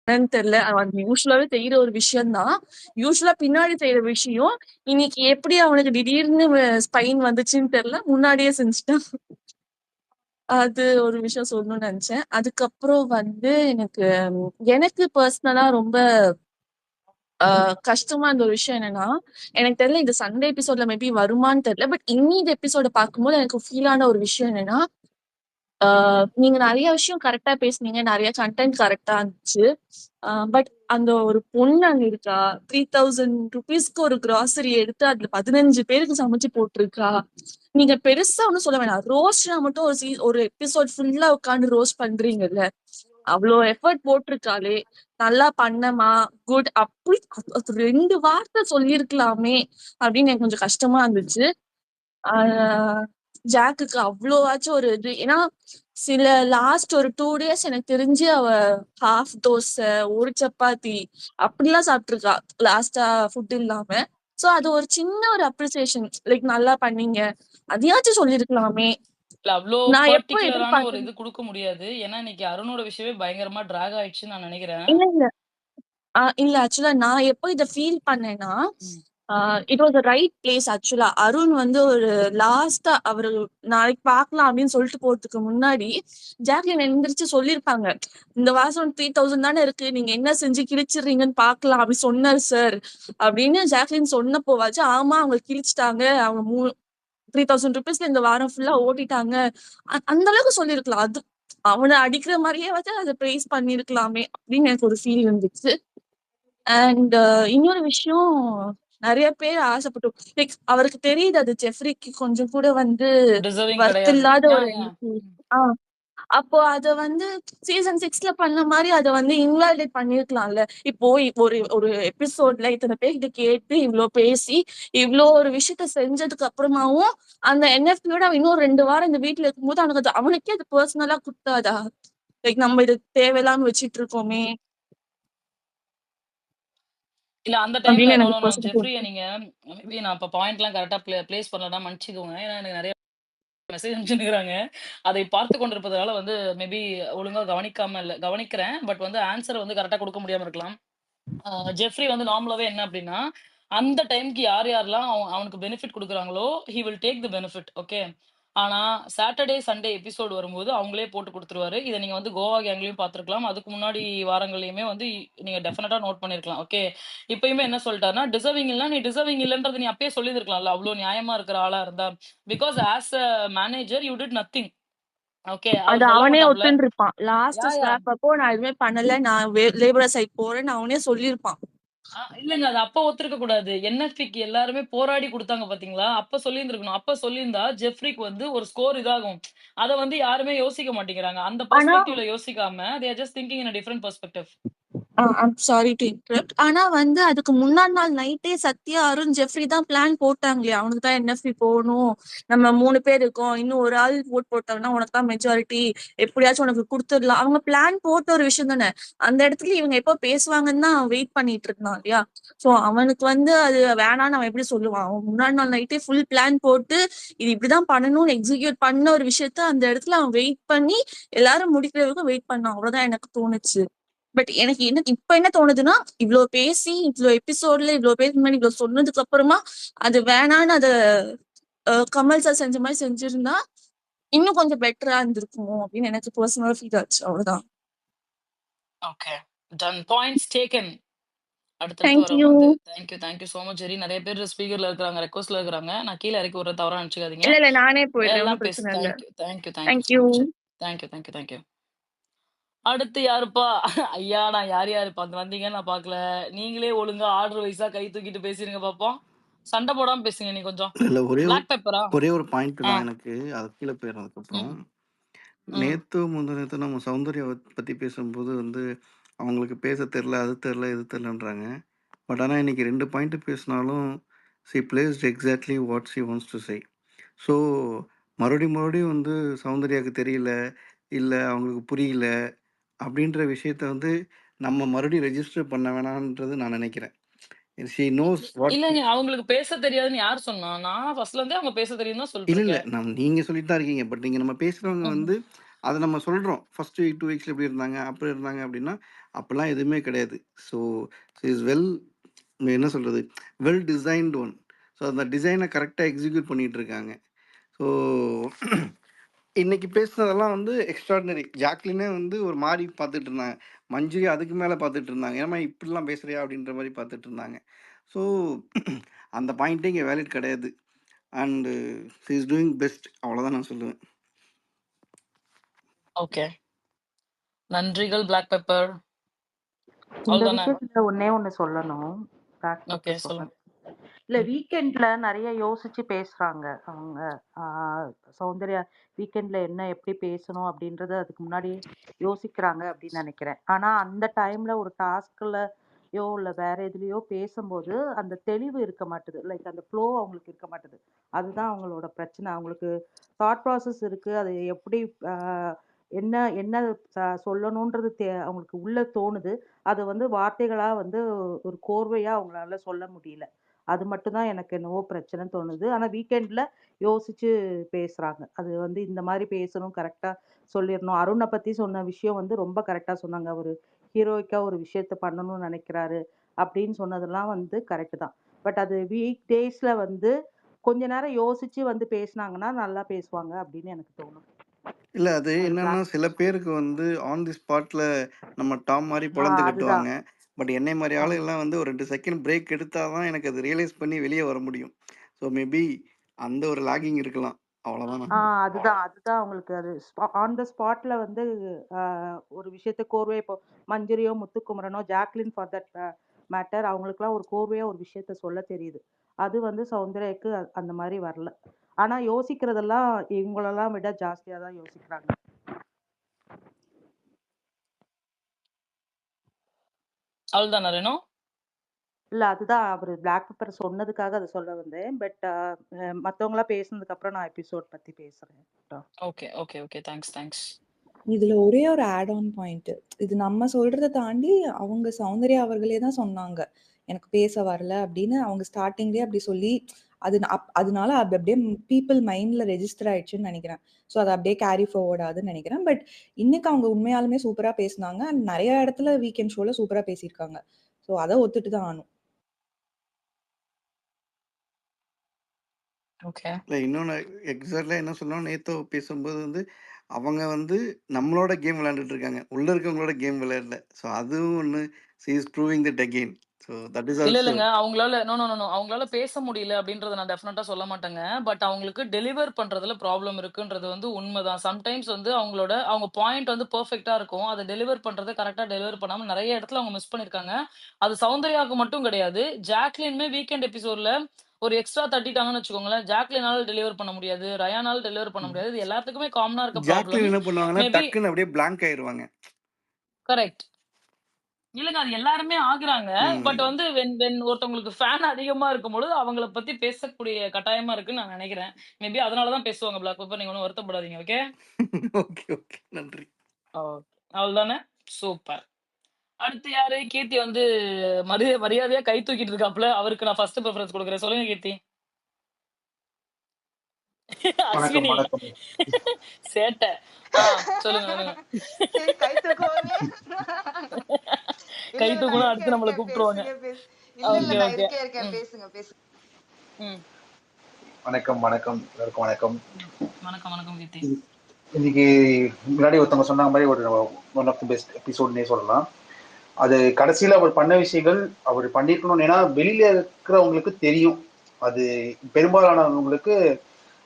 என்னன்னு தெரியல. அவனுக்கு யூசுவலாவே தெரியிற ஒரு விஷயம் தான். யூசுவலா பின்னாடி செய்யற விஷயம். இன்னைக்கு எப்படி அவனுக்கு திடீர்னு ஸ்பைன் வந்துச்சுன்னு தெரியல. முன்னாடியே செஞ்சுட்டான். அது ஒரு விஷயம் சொல்லணும்னு நினைச்சேன். அதுக்கப்புறம் வந்து எனக்கு எனக்கு பர்சனலா ரொம்ப கஷ்டமா இருந்த ஒரு விஷயம் என்னன்னா, எனக்கு தெரியல இந்த சண்டே எபிசோட்ல மேபி வருமான்னு தெரியல. பட் இன்னி எபிசோட பார்க்கும்போது எனக்கு ஃபீல் ஆன ஒரு விஷயம் என்னன்னா, நீங்க நெறைய விஷயம் கரெக்ட்டா பேசுனீங்க. நெறைய கன்டென்ட் கரெக்ட்டா இருந்துச்சு. பட் அந்த ஒரு பொண்ணு அங்க இருக்கா. ₹3000க்கு ஒரு கிராசரி எடுத்து அதுல 15 பேருக்கு சமைச்சு போட்டிருக்கா. நீங்க பெருசா ஒண்ணும் சொல்ல வேணாம். ரோஸ்ட்னா மட்டும் ஒரு எபிசோட் ஃபுல்லா உட்கார்ந்து ரோஸ்ட் பண்றீங்கல்ல. அவ்ளோ எஃபோர்ட் போட்டிருக்காளே! நல்லா பண்ணம்மா, குட் அப்படி அது 2 வார்த்தை சொல்லியிருக்கலாமே! அப்படின்னு எனக்கு கொஞ்சம் கஷ்டமா இருந்துச்சு. ஆ ஜாக்குக்கு அவ்ளோவாச்சும் ஒரு இது. ஏன்னா, சில லாஸ்ட் ஒரு 2 டேஸ் எனக்கு தெரிஞ்சு அவ ஹாஃப் தோசை, ஒரு சப்பாத்தி அப்படிலாம் சாப்பிட்டுருக்கா. லாஸ்ட்டா ஃபுட் இல்லாம. சோ அது ஒரு சின்ன ஒரு அப்ரிசியேஷன். லைக் நல்லா பண்ணீங்க. அதையாச்சும் சொல்லியிருக்கலாமே! இல்ல அவ்ளோ நான் எப்போ பர்ட்டிகுலரான ஒரு எதிர்பார்த்தேன் இது குடுக்க முடியாது. ஏன்னா, இன்னைக்கு அருணோட விஷயமே பயங்கரமா டிராக் ஆயிடுச்சுன்னு நான் நெனைக்கிறேன். இல்ல, இல்ல. இல்ல ஆக்சுவலா நான் எப்போ இத ஃபீல் பண்ணேன்னா, ம். It was the right place ஆக்சுவலா. அருண் வந்து ஒரு லாஸ்ட்டா அவரு நாளைக்கு பார்க்கலாம் அப்படின்னு சொல்லிட்டு போறதுக்கு முன்னாடி, ஜாக்லின் எந்திரிச்சு சொல்லியிருப்பாங்க. இந்த வாசம் 3000 தானே இருக்கு. நீங்க என்ன செஞ்சு கிழிச்சிடுறீங்கன்னு பார்க்கலாம் அப்படி சொன்னாரு சார். அப்படின்னு ஜாக்லின் சொன்னப்போவாச்சு, ஆமா அவங்க கிழிச்சிட்டாங்க. அவங்க ₹3000 இந்த வாரம் ஃபுல்லா ஓட்டிட்டாங்க. அந்த அளவுக்கு சொல்லியிருக்கலாம். அது அவன அடிக்கிற மாரியே வந்து அத பிரைஸ் பண்ணியிருக்கலாமே அப்படின்னு எனக்கு ஒரு ஃபீல் இருந்துச்சு. அண்ட் இன்னொரு விஷயம் நெறைய பேர் ஆசைப்பட்டு லைக் அவருக்கு தெரியுது அது ஜெஃப்ரிக்கு கொஞ்சம் கூட வந்து டிசர்விங் வொர்த் கிடையாது. இல்லாத ஒரு யாஹ்! யாஹ்! என்ட்ரி. ம். ஆ அப்போ அத வந்து சீசன் 6ல பண்ண மாரி அத வந்து இன்வாலிடேட் பண்ணியிருக்கலாம்ல. இப்போ ஒரு ஒரு எபிசோட்ல இத்தன பேர்கிட்ட கேட்டு, இவ்ளோ பேசி, இவ்ளோ ஒரு விஷயத்த செஞ்சதுக்கு அப்புறமாவும், அந்த என்எஃப்டியோட அவன் இன்னும் 2 வாரம் இந்த வீட்ல இருக்கும்போது அவனுக்கே அது பெர்சனலா குத்தாதா? லைக் நம்ம இது தேவையில்லாம வச்சுட்டு இருக்கோமே! இல்ல அந்த டைம்ல அப்படின்னு நோ, எனக்கு நோ, நோ. பெர்சனலா ஜெஃப்ரிய தோணுச்சு. நீங்க மேபி நான் இப்ப பாயிண்ட்லாம் கரெக்ட்டா பிளேஸ் பண்ணலன்னா மன்னிச்சுக்கோங்க. ஏன்னா எனக்கு நெறைய மெசேஜ் அனுப்பிச்சுருக்காங்க. அதை பார்த்துக் கொண்டிருப்பதால வந்து மேபி ஒழுங்கா கவனிக்காம இல்ல. கவனிக்கிறேன். பட் வந்து ஆன்ஸர் வந்து கரெக்ட்டா குடுக்க முடியாம இருக்கலாம். ஜெஃப்ரி வந்து நார்மலாவே என்ன அப்டின்னா, அந்த டைம்க்கு யார் யாரெல்லாம் அவனுக்கு பெனிஃபிட் குடுக்குறாங்களோ, he will take the benefit. Okay. ஆனா சாட்டர்டே, சண்டே எபிசோட் வரும்போது அவங்களே போட்டு குடுத்துருவாரு. இத நீங்க வந்து கோவா கேங்லயும் பார்த்திருக்கலாம். அதுக்கு முன்னாடி வாரங்கள்லயுமே வந்து நீங்க டெஃபினட்டா நோட் பண்ணியிருக்கலாம். ஓகே. இப்பயுமே என்ன சொல்ட்டாருன்னா, டிசர்விங் இல்ல நீ டிசர்விங் இல்லன்றத நீ அப்பயே சொல்லியிருந்திருக்கலாம்ல. அவ்ளோ நியாயமா இருக்கிற ஆளா இருந்தா. Because as a manager you did nothing. Okay. அது அவர் சொல்ல அவனே மாட்டாப்ல. ஒத்துண்டிருப்பான். Last yeah! யாஹ்! ஸ்வாப் அப்போ நான் எதுவுமே பண்ணல. நான் லேபரர் சைட் போறேன்னு அவனே சொல்லியிருப்பான். இல்லங்க. அது அப்ப ஒத்துருக்க கூடாது. என்எஃப்டிக்கு எல்லாருமே போராடி குடுத்தாங்க பார்த்தீங்களா? அப்ப சொல்லியிருந்திருக்கணும். அப்ப சொல்லியிருந்தா ஜெஃப்ரிக்கு வந்து ஒரு ஸ்கோர் இதாகும். அத வந்து யாருமே யோசிக்க மாட்டேங்கிறாங்க. அந்த ஆனா பெர்ஸ்பெக்டிவ்ல யோசிக்காம, they are just thinking in a different perspective. I'm sorry to interrupt. ஆனா வந்து அதுக்கு முன்னாடி நாள் நைட்டே சத்யா, அருண், ஜெஃப்ரி தான் பிளான் போட்டாங்களே. அவனுக்கு தான் என்எஃப்சி போகணும். நம்ம 3 பேர் இருக்கோம். இன்னும் ஒரு ஆள் ஓட் போட்டாங்கன்னா உனக்கு தான் மெஜாரிட்டி. எப்படியாச்சும் உனக்கு குடுத்துடலாம். அவங்க பிளான் போட்ட ஒரு விஷயம் தானே. அந்த இடத்துல இவங்க எப்போ பேசுவாங்கன்னு தான் வெயிட் பண்ணிட்டு இருந்தான் இல்லையா? சோ அவனுக்கு வந்து அது வேணான்னு அவன் எப்படி சொல்லுவான்? அவன் முன்னாடி நாள் நைட்டே ஃபுல் பிளான் போட்டு இது இப்படிதான் பண்ணணும்னு எக்ஸிக்யூட் பண்ண ஒரு விஷயத்த அந்த இடத்துல அவன் வெயிட் பண்ணி எல்லாரும் முடிக்கிற வரைக்கும் வெயிட் பண்ணான். அவ்வளவுதான் எனக்கு தோணுச்சு. பட் எனக்கு இப்ப என்ன தோணுதுன்னா, இவ்ளோ பேசி, இவ்ளோ எபிசோட்ல இவ்ளோ பேருக்கு முன்னாடி இவ்ளோ சொன்னதுக்கு அப்புறமா, அது வேணான்னு கமல் சார் செஞ்ச மாரி செஞ்சிருந்தா, இன்னும் கொஞ்சம் பெட்டரா இருந்திருக்குமோ! அப்படின்னு எனக்கு பெர்சனலா ஃபீல் ஆச்சு. அவ்வளவுதான். ஓகே. டன். Points taken. அடுத்தடுத்து தேங்க் யூ. வரவங்க வந்து தேங்க் யூ சோ மச் ஜெரி. நெறைய பேர் ஸ்பீக்கர்ல இருக்கிறாங்க, ரெக்வெஸ்ட்ல இருக்கிறாங்க. நான் கீழ இறக்கி விடுறேன் தவறா நெனச்சுக்காதீங்க. இல்ல, இல்ல நானே போயிடுறேன். எல்லாம் ஒண்ணும் பேசு. பிரச்சனை இல்ல. Thank you thank so you. Much. Thank you. அடுத்து யாருப்பா? ஐயா! நான் யாரு வந்தீங்கன்னு நான் பார்க்கல. நீங்களே ஒழுங்கா ஆர்டர் வைஸா கை தூக்கிட்டு பேசிருங்க பாப்போம். சண்டை போடாம பேசுங்க நீ கொஞ்சம். இல்ல பிளாக் பெப்பரா? ஒரே ஒரு பாயிண்ட் ஆ. தான் எனக்கு. அது கீழ போயிறதுக்கப்புறம். ம். ம். நேத்து முந்தாநேத்து நம்ம சௌந்தர்யாவ பத்தி பேசும்போது வந்து, அவங்களுக்கு பேச தெரியல, அது தெரியல, இது தெரியலன்றாங்க. பட் ஆனா இன்னைக்கு 2 பாயிண்ட் பேசினாலும், she played exactly what she wants to say. So மறுபடியும் வந்து சௌந்தர்யாவுக்கு தெரியல, இல்ல அவங்களுக்கு புரியல, அப்படின்ற விஷயத்த வந்து நம்ம மறுபடியும் ரெஜிஸ்டர் பண்ண வேணான்றது நான் நினைக்கிறேன். ஷி நோஸ் வாட் இல்லங்க. அவங்களுக்கு பேச தெரியாதுன்னு யார் சொன்னா? நான் ஃபர்ஸ்ட்ல இருந்தே அவங்க பேச தெரியும்னு தான் சொல்லிட்டு இல்ல. இருக்கேன். நீங்க சொல்லிட்டு தான் இருக்கீங்க. பட் இங்க நம்ம பேசுறவங்க ம். வந்து, அத நம்ம சொல்றோம். ஃபர்ஸ்ட் 2 வீக்ஸ்ல இப்படி இருந்தாங்க, அப்படி இருந்தாங்க அப்படின்னா, அப்படிலாம் எதுவுமே கிடையாது. ஸோ இஸ் வெல் என்ன சொல்கிறது, வெல் டிசைன்டு ஒன். ஸோ அந்த டிசைனை கரெக்டாக எக்ஸிக்யூட் பண்ணிகிட்டு இருக்காங்க. ஸோ இன்னைக்கு பேசுனதெல்லாம் வந்து எக்ஸ்ட்ராடினரி. ஜாக்லினே வந்து ஒரு மாறி பார்த்துட்டு இருந்தாங்க. மஞ்சுரி அதுக்கு மேலே பார்த்துட்டு இருந்தாங்க. ஏமா இப்படிலாம் பேசுறியா அப்படின்ற மாதிரி பார்த்துட்டு இருந்தாங்க. ஸோ அந்த பாயிண்ட்டே இங்கே வேலிட் கிடையாது. And she is doing best, அவ்வளோதான் நான் சொல்லுவேன். ஓகே. நன்றிகள் பிளாக் பெப்பர். இந்த அவ்வளவுதானே? விஷயத்துல ஒண்ணே ஒண்ணு சொல்லணும். பிளாக் ஓகே பெப்பர் சொல்லுங்க. சொன்னது. இல்ல ம். வீக்கெண்ட்ல நிறைய யோசிச்சு பேசுறாங்க அவங்க. சௌந்தர்யா வீக்கெண்ட்ல என்ன எப்படி பேசணும் அப்படின்றத அதுக்கு முன்னாடி யோசிக்கிறாங்க அப்படின்னு நினைக்கிறேன். ஆனா அந்த டைம்ல ஒரு டாஸ்க்லயோ இல்ல வேற எதுலயோ பேசும்போது அந்த தெளிவு இருக்க மாட்டுது. லைக் அந்த ஃப்ளோ அவங்களுக்கு இருக்க மாட்டுது. அதுதான் அவங்களோட பிரச்சனை. அவங்களுக்கு தாட் ப்ராசஸ் இருக்கு. அது எப்படி என்ன என்ன சொல்லணுன்றது அவங்களுக்கு உள்ள தோணுது. அது வந்து வார்த்தைகளா வந்து ஒரு கோர்வையா அவங்களால சொல்ல முடியல. அது மட்டும் தான் எனக்கு என்னவோ பிரச்சனைன்னு தோணுது. ஆனா வீக்கெண்ட்ல யோசிச்சு பேசுறாங்க. அது வந்து இந்த மாரி பேசணும், கரெக்ட்டா சொல்லிறணும். அருண பத்தி சொன்ன விஷயம் வந்து ரொம்ப கரெக்ட்டா சொன்னாங்க. அவரு ஹீரோயிக்கா ஒரு விஷயத்த பண்ணணும்னு நெனைக்கிறாரு, அப்படின்னு சொன்னதெல்லாம் வந்து கரெக்ட் தான். பட் அது வீக் டேஸ்ல வந்து கொஞ்ச நேரம் யோசிச்சு வந்து பேசுனாங்கன்னா, நல்லா பேசுவாங்க அப்படின்னு எனக்கு தோணும். இல்லை அது அது என்னன்னா, பிளாக் சில பேருக்கு வந்து ஆன் தி ஸ்பாட்டில் நம்ம டாம் மாதிரி பொழந்து அதுதான். கட்டுவாங்க. பட் என்னை மாதிரி ஆமா. ஆளுங்கள்லாம் வந்து ஒரு 2 செகண்ட் பிரேக் எடுத்தால் தான் எனக்கு அது ரியலைஸ் பண்ணி வெளியே வர முடியும். ஸோ மேபி அந்த ஒரு லாகிங் இருக்கலாம், அவ்வளோதான். அதுதான் அவங்களுக்கு அது ஆன் த ஸ்பாட்ல வந்து ஒரு விஷயத்த கோர்வையா இப்போ மஞ்சரியோ, முத்துக்குமரனோ, ஜாக்லின் ஃபார் தட் மேட்டர் அவங்களுக்குலாம் ஒரு கோர்வையா ஒரு விஷயத்த சொல்ல தெரியுது. அது வந்து சௌந்தர்யாக்கு அந்த மாரி வரல. ஆனா யோசிக்கிறதெல்லாம் இவங்களெல்லாம் விட ஜாஸ்தியா தான் யோசிக்கிறாங்க. அவ்வளவுதானா ரெனோ? இல்ல அதுதான் அவரு பிளாக் பெப்பர் சொன்னதுக்காக அத சொல்ல வந்தேன். பட் மத்தவங்களா பேசுனதுக்கு அப்புறம் நான் எபிசோட் பத்தி பேசுறேன். Okay okay okay. தேங்க்ஸ். இதுல ஒரே ஒரு ஆட் ஆன் பாயிண்ட். இது நம்ம சொல்றத தாண்டி அவங்க சௌந்தர்யா அவர்களே தான் சொன்னாங்க. எனக்கு பேச வரல அப்படின்னு அவங்க ஸ்டார்டிங்லயே அப்படி சொல்லி அதனால அது அப்படியே பீப்புள் மைண்ட்ல ரெஜிஸ்டர் ஆயிடுச்சுன்னு நினைக்கிறேன். ஸோ அது அப்படியே கேரி ஃபார்வர்ட் ஆகுதுன்னு நினைக்கிறேன். பட் இன்னைக்கு அவங்க உண்மையாலுமே சூப்பரா பேசினாங்க. நிறைய இடத்துல வீக்கெண்ட் ஷோல சூப்பரா பேசியிருக்காங்க. ஸோ அதை ஒத்துட்டு தான் ஆகணும். ஓகே. இல்லை இன்னொன்று எக்ஸாக்டாக என்ன சொன்னோம், நேத்தோ பேசும்போது வந்து அவங்க வந்து நம்மளோட கேம் விளையாண்டுட்டு இருக்காங்க, உள்ள இருக்கவங்களோட கேம் விளையாடல. ஸோ அதுவும் ஒன்று, C is proving that again. So that is also. இல்லங்க. அவங்களால அவங்களால பேச முடியல அப்படின்றத நான் டெஃபினட்டா சொல்ல மாட்டேங்க. பட் அவங்களுக்கு டெலிவர் பண்றதுல ப்ராப்ளம் இருக்குன்றது வந்து உண்மைதான். சம்டைம்ஸ் வந்து அவங்க பாயிண்ட் வந்து பெர்ஃபெக்ட்டா இருக்கும். அத டெலிவர் பண்றத கரெக்ட்டா டெலிவர் பண்ணாம நெறைய இடத்துல அவங்க மிஸ் பண்ணியிருக்காங்க. அது சௌந்தர்யாவுக்கு மட்டும் கிடையாது. ஜாக்லினுமே வீக்கெண்ட் எபிசோட்ல ஒரு எக்ஸ்ட்ரா தட்டிட்டாங்கன்னு வச்சுக்கோங்களேன். ஜாக்லினால டெலிவர் பண்ண முடியாது. ரயானால டெலிவர் பண்ண முடியாது. இது எல்லாத்துக்குமே காமனா இருக்க ப்ராப்ளம். ஜாக்லின் என்ன பண்ணுவாங்கன்னா மேபி டக்குன்னு அப்படியே பிளாங்க் ஆயிடுவாங்க. கரெக்ட். இல்லங்க. அது எல்லாருமே ஆகுறாங்க. பட் ம் வந்து வென் ஒருத்தவங்களுக்கு ஃபேன் அதிகமா இருக்கும்பொழுது, அவங்கள பத்தி பேசக்கூடிய கட்டாயமா இருக்குன்னு நான் நெனைக்கிறேன். மேபி அதனால தான் பேசுவாங்க பிளாக் பெப்பர். நீங்க ஒண்ணும் வருத்தப்படாதீங்க. ஓகே? ஓகே ஓகே, நன்றி. ஓகே. அவ்வளவுதானே? சூப்பர். அடுத்து யாரு? கீர்த்தி வந்து மரியாதையா கை தூக்கிட்டு இருக்காப்ல. அவருக்கு நான் ஃபர்ஸ்ட் பிரெஃபரன்ஸ் குடுக்குறேன். சொல்லுங்க கீர்த்தி. வணக்கம், அஸ்வினி. வணக்கம். சேட்ட. சொல்லுங்க. சரி கை தூக்குவோமே. இல்ல கை இல்ல நான் தூக்குனா அடுத்து நம்மள இருக்கேன் கூப்ட்டுருவாங்க. இல்ல இல்ல ஓகே, நான் ஓகே. இருக்கேன் ம். பேசுங்க பேசுங்க. ம். வணக்கம், வணக்கம். எல்லாருக்கும் வணக்கம். வணக்கம் கீர்த்தி. இன்னைக்கு முன்னாடி ஒருத்தவங்க சொன்ன மாதிரி ஒரு ஒன் ஆஃப் தி பெஸ்ட் எபிசோட்னே சொல்லலாம். அது கடைசியில் அவர் பண்ண விஷயங்கள் அவர் பண்ணிருக்கணும். ஏன்னா வெளியில இருக்கிறவங்களுக்கு தெரியும், அது பெரும்பாலானவங்களுக்கு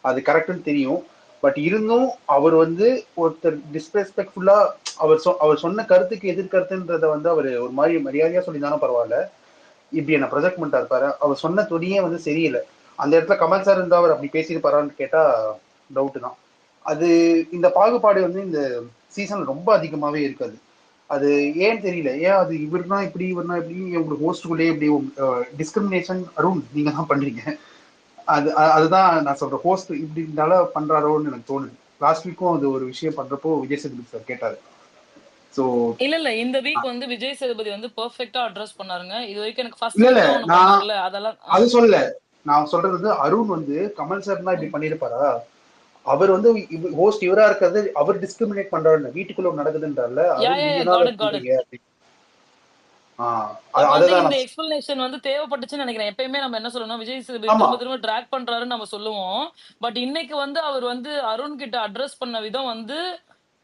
அது கரெக்டுன்னு தெரியும். பட் இருந்தும் அவர் வந்து ஒருத்தர் டிஸ்ரெஸ்பெக்ட்ஃபுல்லா அவர் சொன்ன கருத்துக்கு எதிர்கருத்துன்றத வந்து அவர் ஒரு மாதிரி மரியாதையா சொல்லியிருந்தாலும் பரவாயில்ல, இப்படி என்ன ப்ரொஜெக்ட் பண்ணிட்டா இருப்பாரு. அவர் சொன்ன துணியே வந்து சரியில்லை. அந்த இடத்துல கமல் சார் இருந்தா அவர் அப்படி பேசியிருப்பாரான்னு கேட்டா டவுட்டு தான். அது இந்த பாகுபாடு வந்து இந்த சீசன் ரொம்ப அதிகமாவே இருக்காது. அது ஏன்னு தெரியல. ஏன் அது இவர்னா இப்படி இவர்னா இப்படி உங்களுக்கு ஹோஸ்டுக்குள்ளேயே இப்படி டிஸ்கிரிமினேஷன் அருண் நீங்க தான் பண்றீங்க. அதுதான் நான் சொல்றேன். ஹோஸ்ட் இப்படி இருந்தால பண்றாரோன்னு எனக்கு தோணுது. லாஸ்ட் வீக்கும் அது ஒரு விஷயம் பண்றப்போ விஜய் சேதுபதி சார் கேட்டாரு. ஸோ இல்ல இந்த வீக் வந்து விஜய் சேதுபதி வந்து பெர்ஃபெக்ட்டா அட்ரஸ் பண்ணாருங்க. இதுவரைக்கும் எனக்கு ஃபர்ஸ்ட் இல்ல இல்ல வீக்ல ஒண்ணு நான் பண்ணார்ல அதெல்லாம் அது சொல்லல. நான் சொல்றது வந்து அருண் வந்து கமல் சார்னா இப்படி பண்ணிருப்பாரா? அவர் வந்து ஹோஸ்ட் இவரா இருக்கிறது அவர் டிஸ்கிரிமினேட் பண்றாரு, வீட்டுக்குள்ள நடக்குதுன்றால யா அருண் யா நீங்க யா தான் காட் அதை இட் பண்றீங்க அப்படின்னு. அப்ப வந்து அதுதான் இந்த நான் எக்ஸ்பிளனேஷன் வந்து தேவைப்பட்டுச்சுன்னு நினைக்கிறேன். எப்பயுமே நம்ம என்ன சொல்லணும், விஜய் சேதுபதி ஆமா திரும்ப திரும்ப டிராக் பண்றாருன்னு நம்ம சொல்லுவோம். பட் இன்னைக்கு வந்து அவர் வந்து அருண் கிட்ட அட்ரஸ் பண்ண விதம் வந்து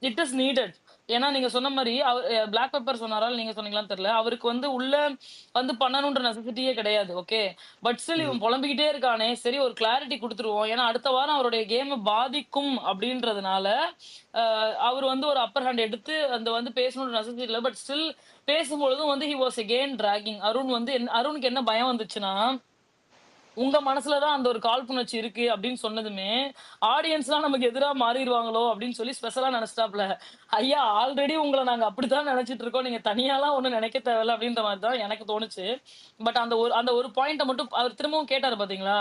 இட் இஸ் நீடட். ஏன்னா நீங்க சொன்ன மாரி அவர் பிளாக் பெப்பர் சொன்னாரா இல்ல நீங்க சொன்னீங்களான்னு தெரியல. அவருக்கு வந்து உள்ள வந்து பண்ணணுன்ற நெசசிட்டியே கிடையாது. ஓகே. பட் ஸ்டில் ம். இவன் புலம்பிக்கிட்டே இருக்கானே, சரி ஒரு கிளாரிட்டி குடுத்துருவோம். ஏன்னா அடுத்த வாரம் அவருடைய கேம பாதிக்கும் அப்படின்றதுனால, அவர் வந்து ஒரு அப்பர் ஹேண்ட் எடுத்து அந்த வந்து பேசணும்ன்ற நெசசிட்டி இல்ல. பட் ஸ்டில் பேசும்பொழுதும் வந்து he was again dragging. Arun வந்து அருணுக்கு என்ன பயம் வந்துச்சுன்னா, உங்க மனசுல தான் அந்த ஒரு காழ்ப்புணர்ச்சி இருக்கு அப்படின்னு சொன்னதுமே, ஆடியன்ஸ்லாம் நமக்கு எதிரா மாறிருவாங்களோ அப்படின்னு சொல்லி ஸ்பெஷலா நெனச்சுட்டாப்ல. ஐயா ஆல்ரெடி உங்கள நாங்க அப்படித்தான் நெனச்சுட்டு இருக்கோம். நீங்க தனியாலாம் ஒண்ணும் நெனைக்க தேவையில்ல அப்படின்ற மாரி தான் எனக்கு தோணுச்சு. பட் அந்த ஒரு பாயிண்ட்ட மட்டும் அவர் திரும்பவும் கேட்டாரு பாத்தீங்களா?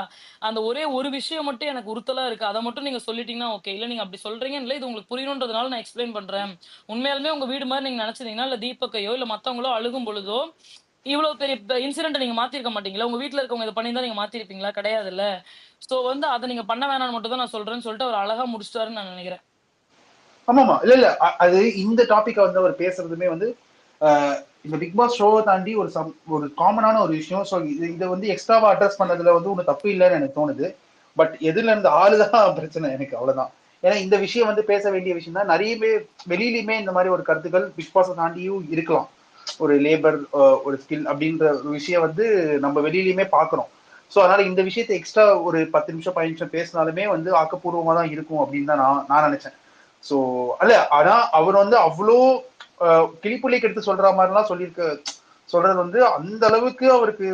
அந்த ஒரே ஒரு விஷயம் மட்டும் எனக்கு உறுத்தலா இருக்கு. அத மட்டும் நீங்க சொல்லிட்டீங்கன்னா ஓகே. இல்ல நீங்க அப்படி சொல்றீங்கன்னு இல்ல. இது உங்களுக்கு புரியணுன்றதுனால நான் எக்ஸ்பிளைன் பண்றேன். உண்மையாலுமே உங்க வீடு மாரி நீங்க நெனச்சிருந்தீங்கன்னா, இல்ல தீபக்கையோ, இல்ல மத்தவங்களோ அழுகும் பொழுதோ, இவ்வளவு பெரிய இன்சிடென்ட்ட நீங்க மாத்தியிருக்க மாட்டீங்கல்ல. உங்க வீட்ல இருக்கவங்க இத பண்ணியிருந்தா நீங்க மாத்திருப்பீங்களா? கிடையாதுல்ல. சோ வந்து அத நீங்க பண்ண வேணாம்னு மட்டும் தான் நான் சொல்றேன்னு சொல்லிட்டு அவர் அழகா முடிச்சுட்டாருன்னு நான் நெனைக்கிறேன். ஆமாமா இல்ல அது இந்த டாபிக்க வந்து அவர் பேசுறதுமே வந்து இந்த பிக் பாஸ் ஷோவை தாண்டி ஒரு காமனான ஒரு விஷயம். ஸோ இதை வந்து எக்ஸ்ட்ராவா அட்ரஸ் பண்ணதுல வந்து ஒன்றும் தப்பு இல்லைன்னு எனக்கு தோணுது. பட் எதுல இருந்து ஆளுதான் பிரச்சனை எனக்கு அவ்வளவுதான். ஏன்னா இந்த விஷயம் வந்து பேச வேண்டிய விஷயம் தான். நிறைய பேர் வெளியிலுமே இந்த மாதிரி ஒரு கருத்துக்கள் பிக் பாஸை தாண்டியும் இருக்கலாம். ஒரு லேபர் ஒரு ஸ்கில் அப்படின்ற ஒரு விஷயம் வந்து நம்ம வெளியிலயுமே பார்க்கறோம். ஸோ அதனால இந்த விஷயத்தை எக்ஸ்ட்ரா ஒரு 10 நிமிஷம் 15 நிமிஷம் பேசினாலுமே வந்து ஆக்கப்பூர்வமா தான் இருக்கும் அப்படின்னு தான் நான் நினைச்சேன். ஸோ அல்ல ஆனா அவர் வந்து அவ்வளோ கிளிப்புள்ளிக்கு எடுத்து சொல்ற மாதிரிலாம் சொல்றது வந்து அந்த அளவுக்கு அவருக்கு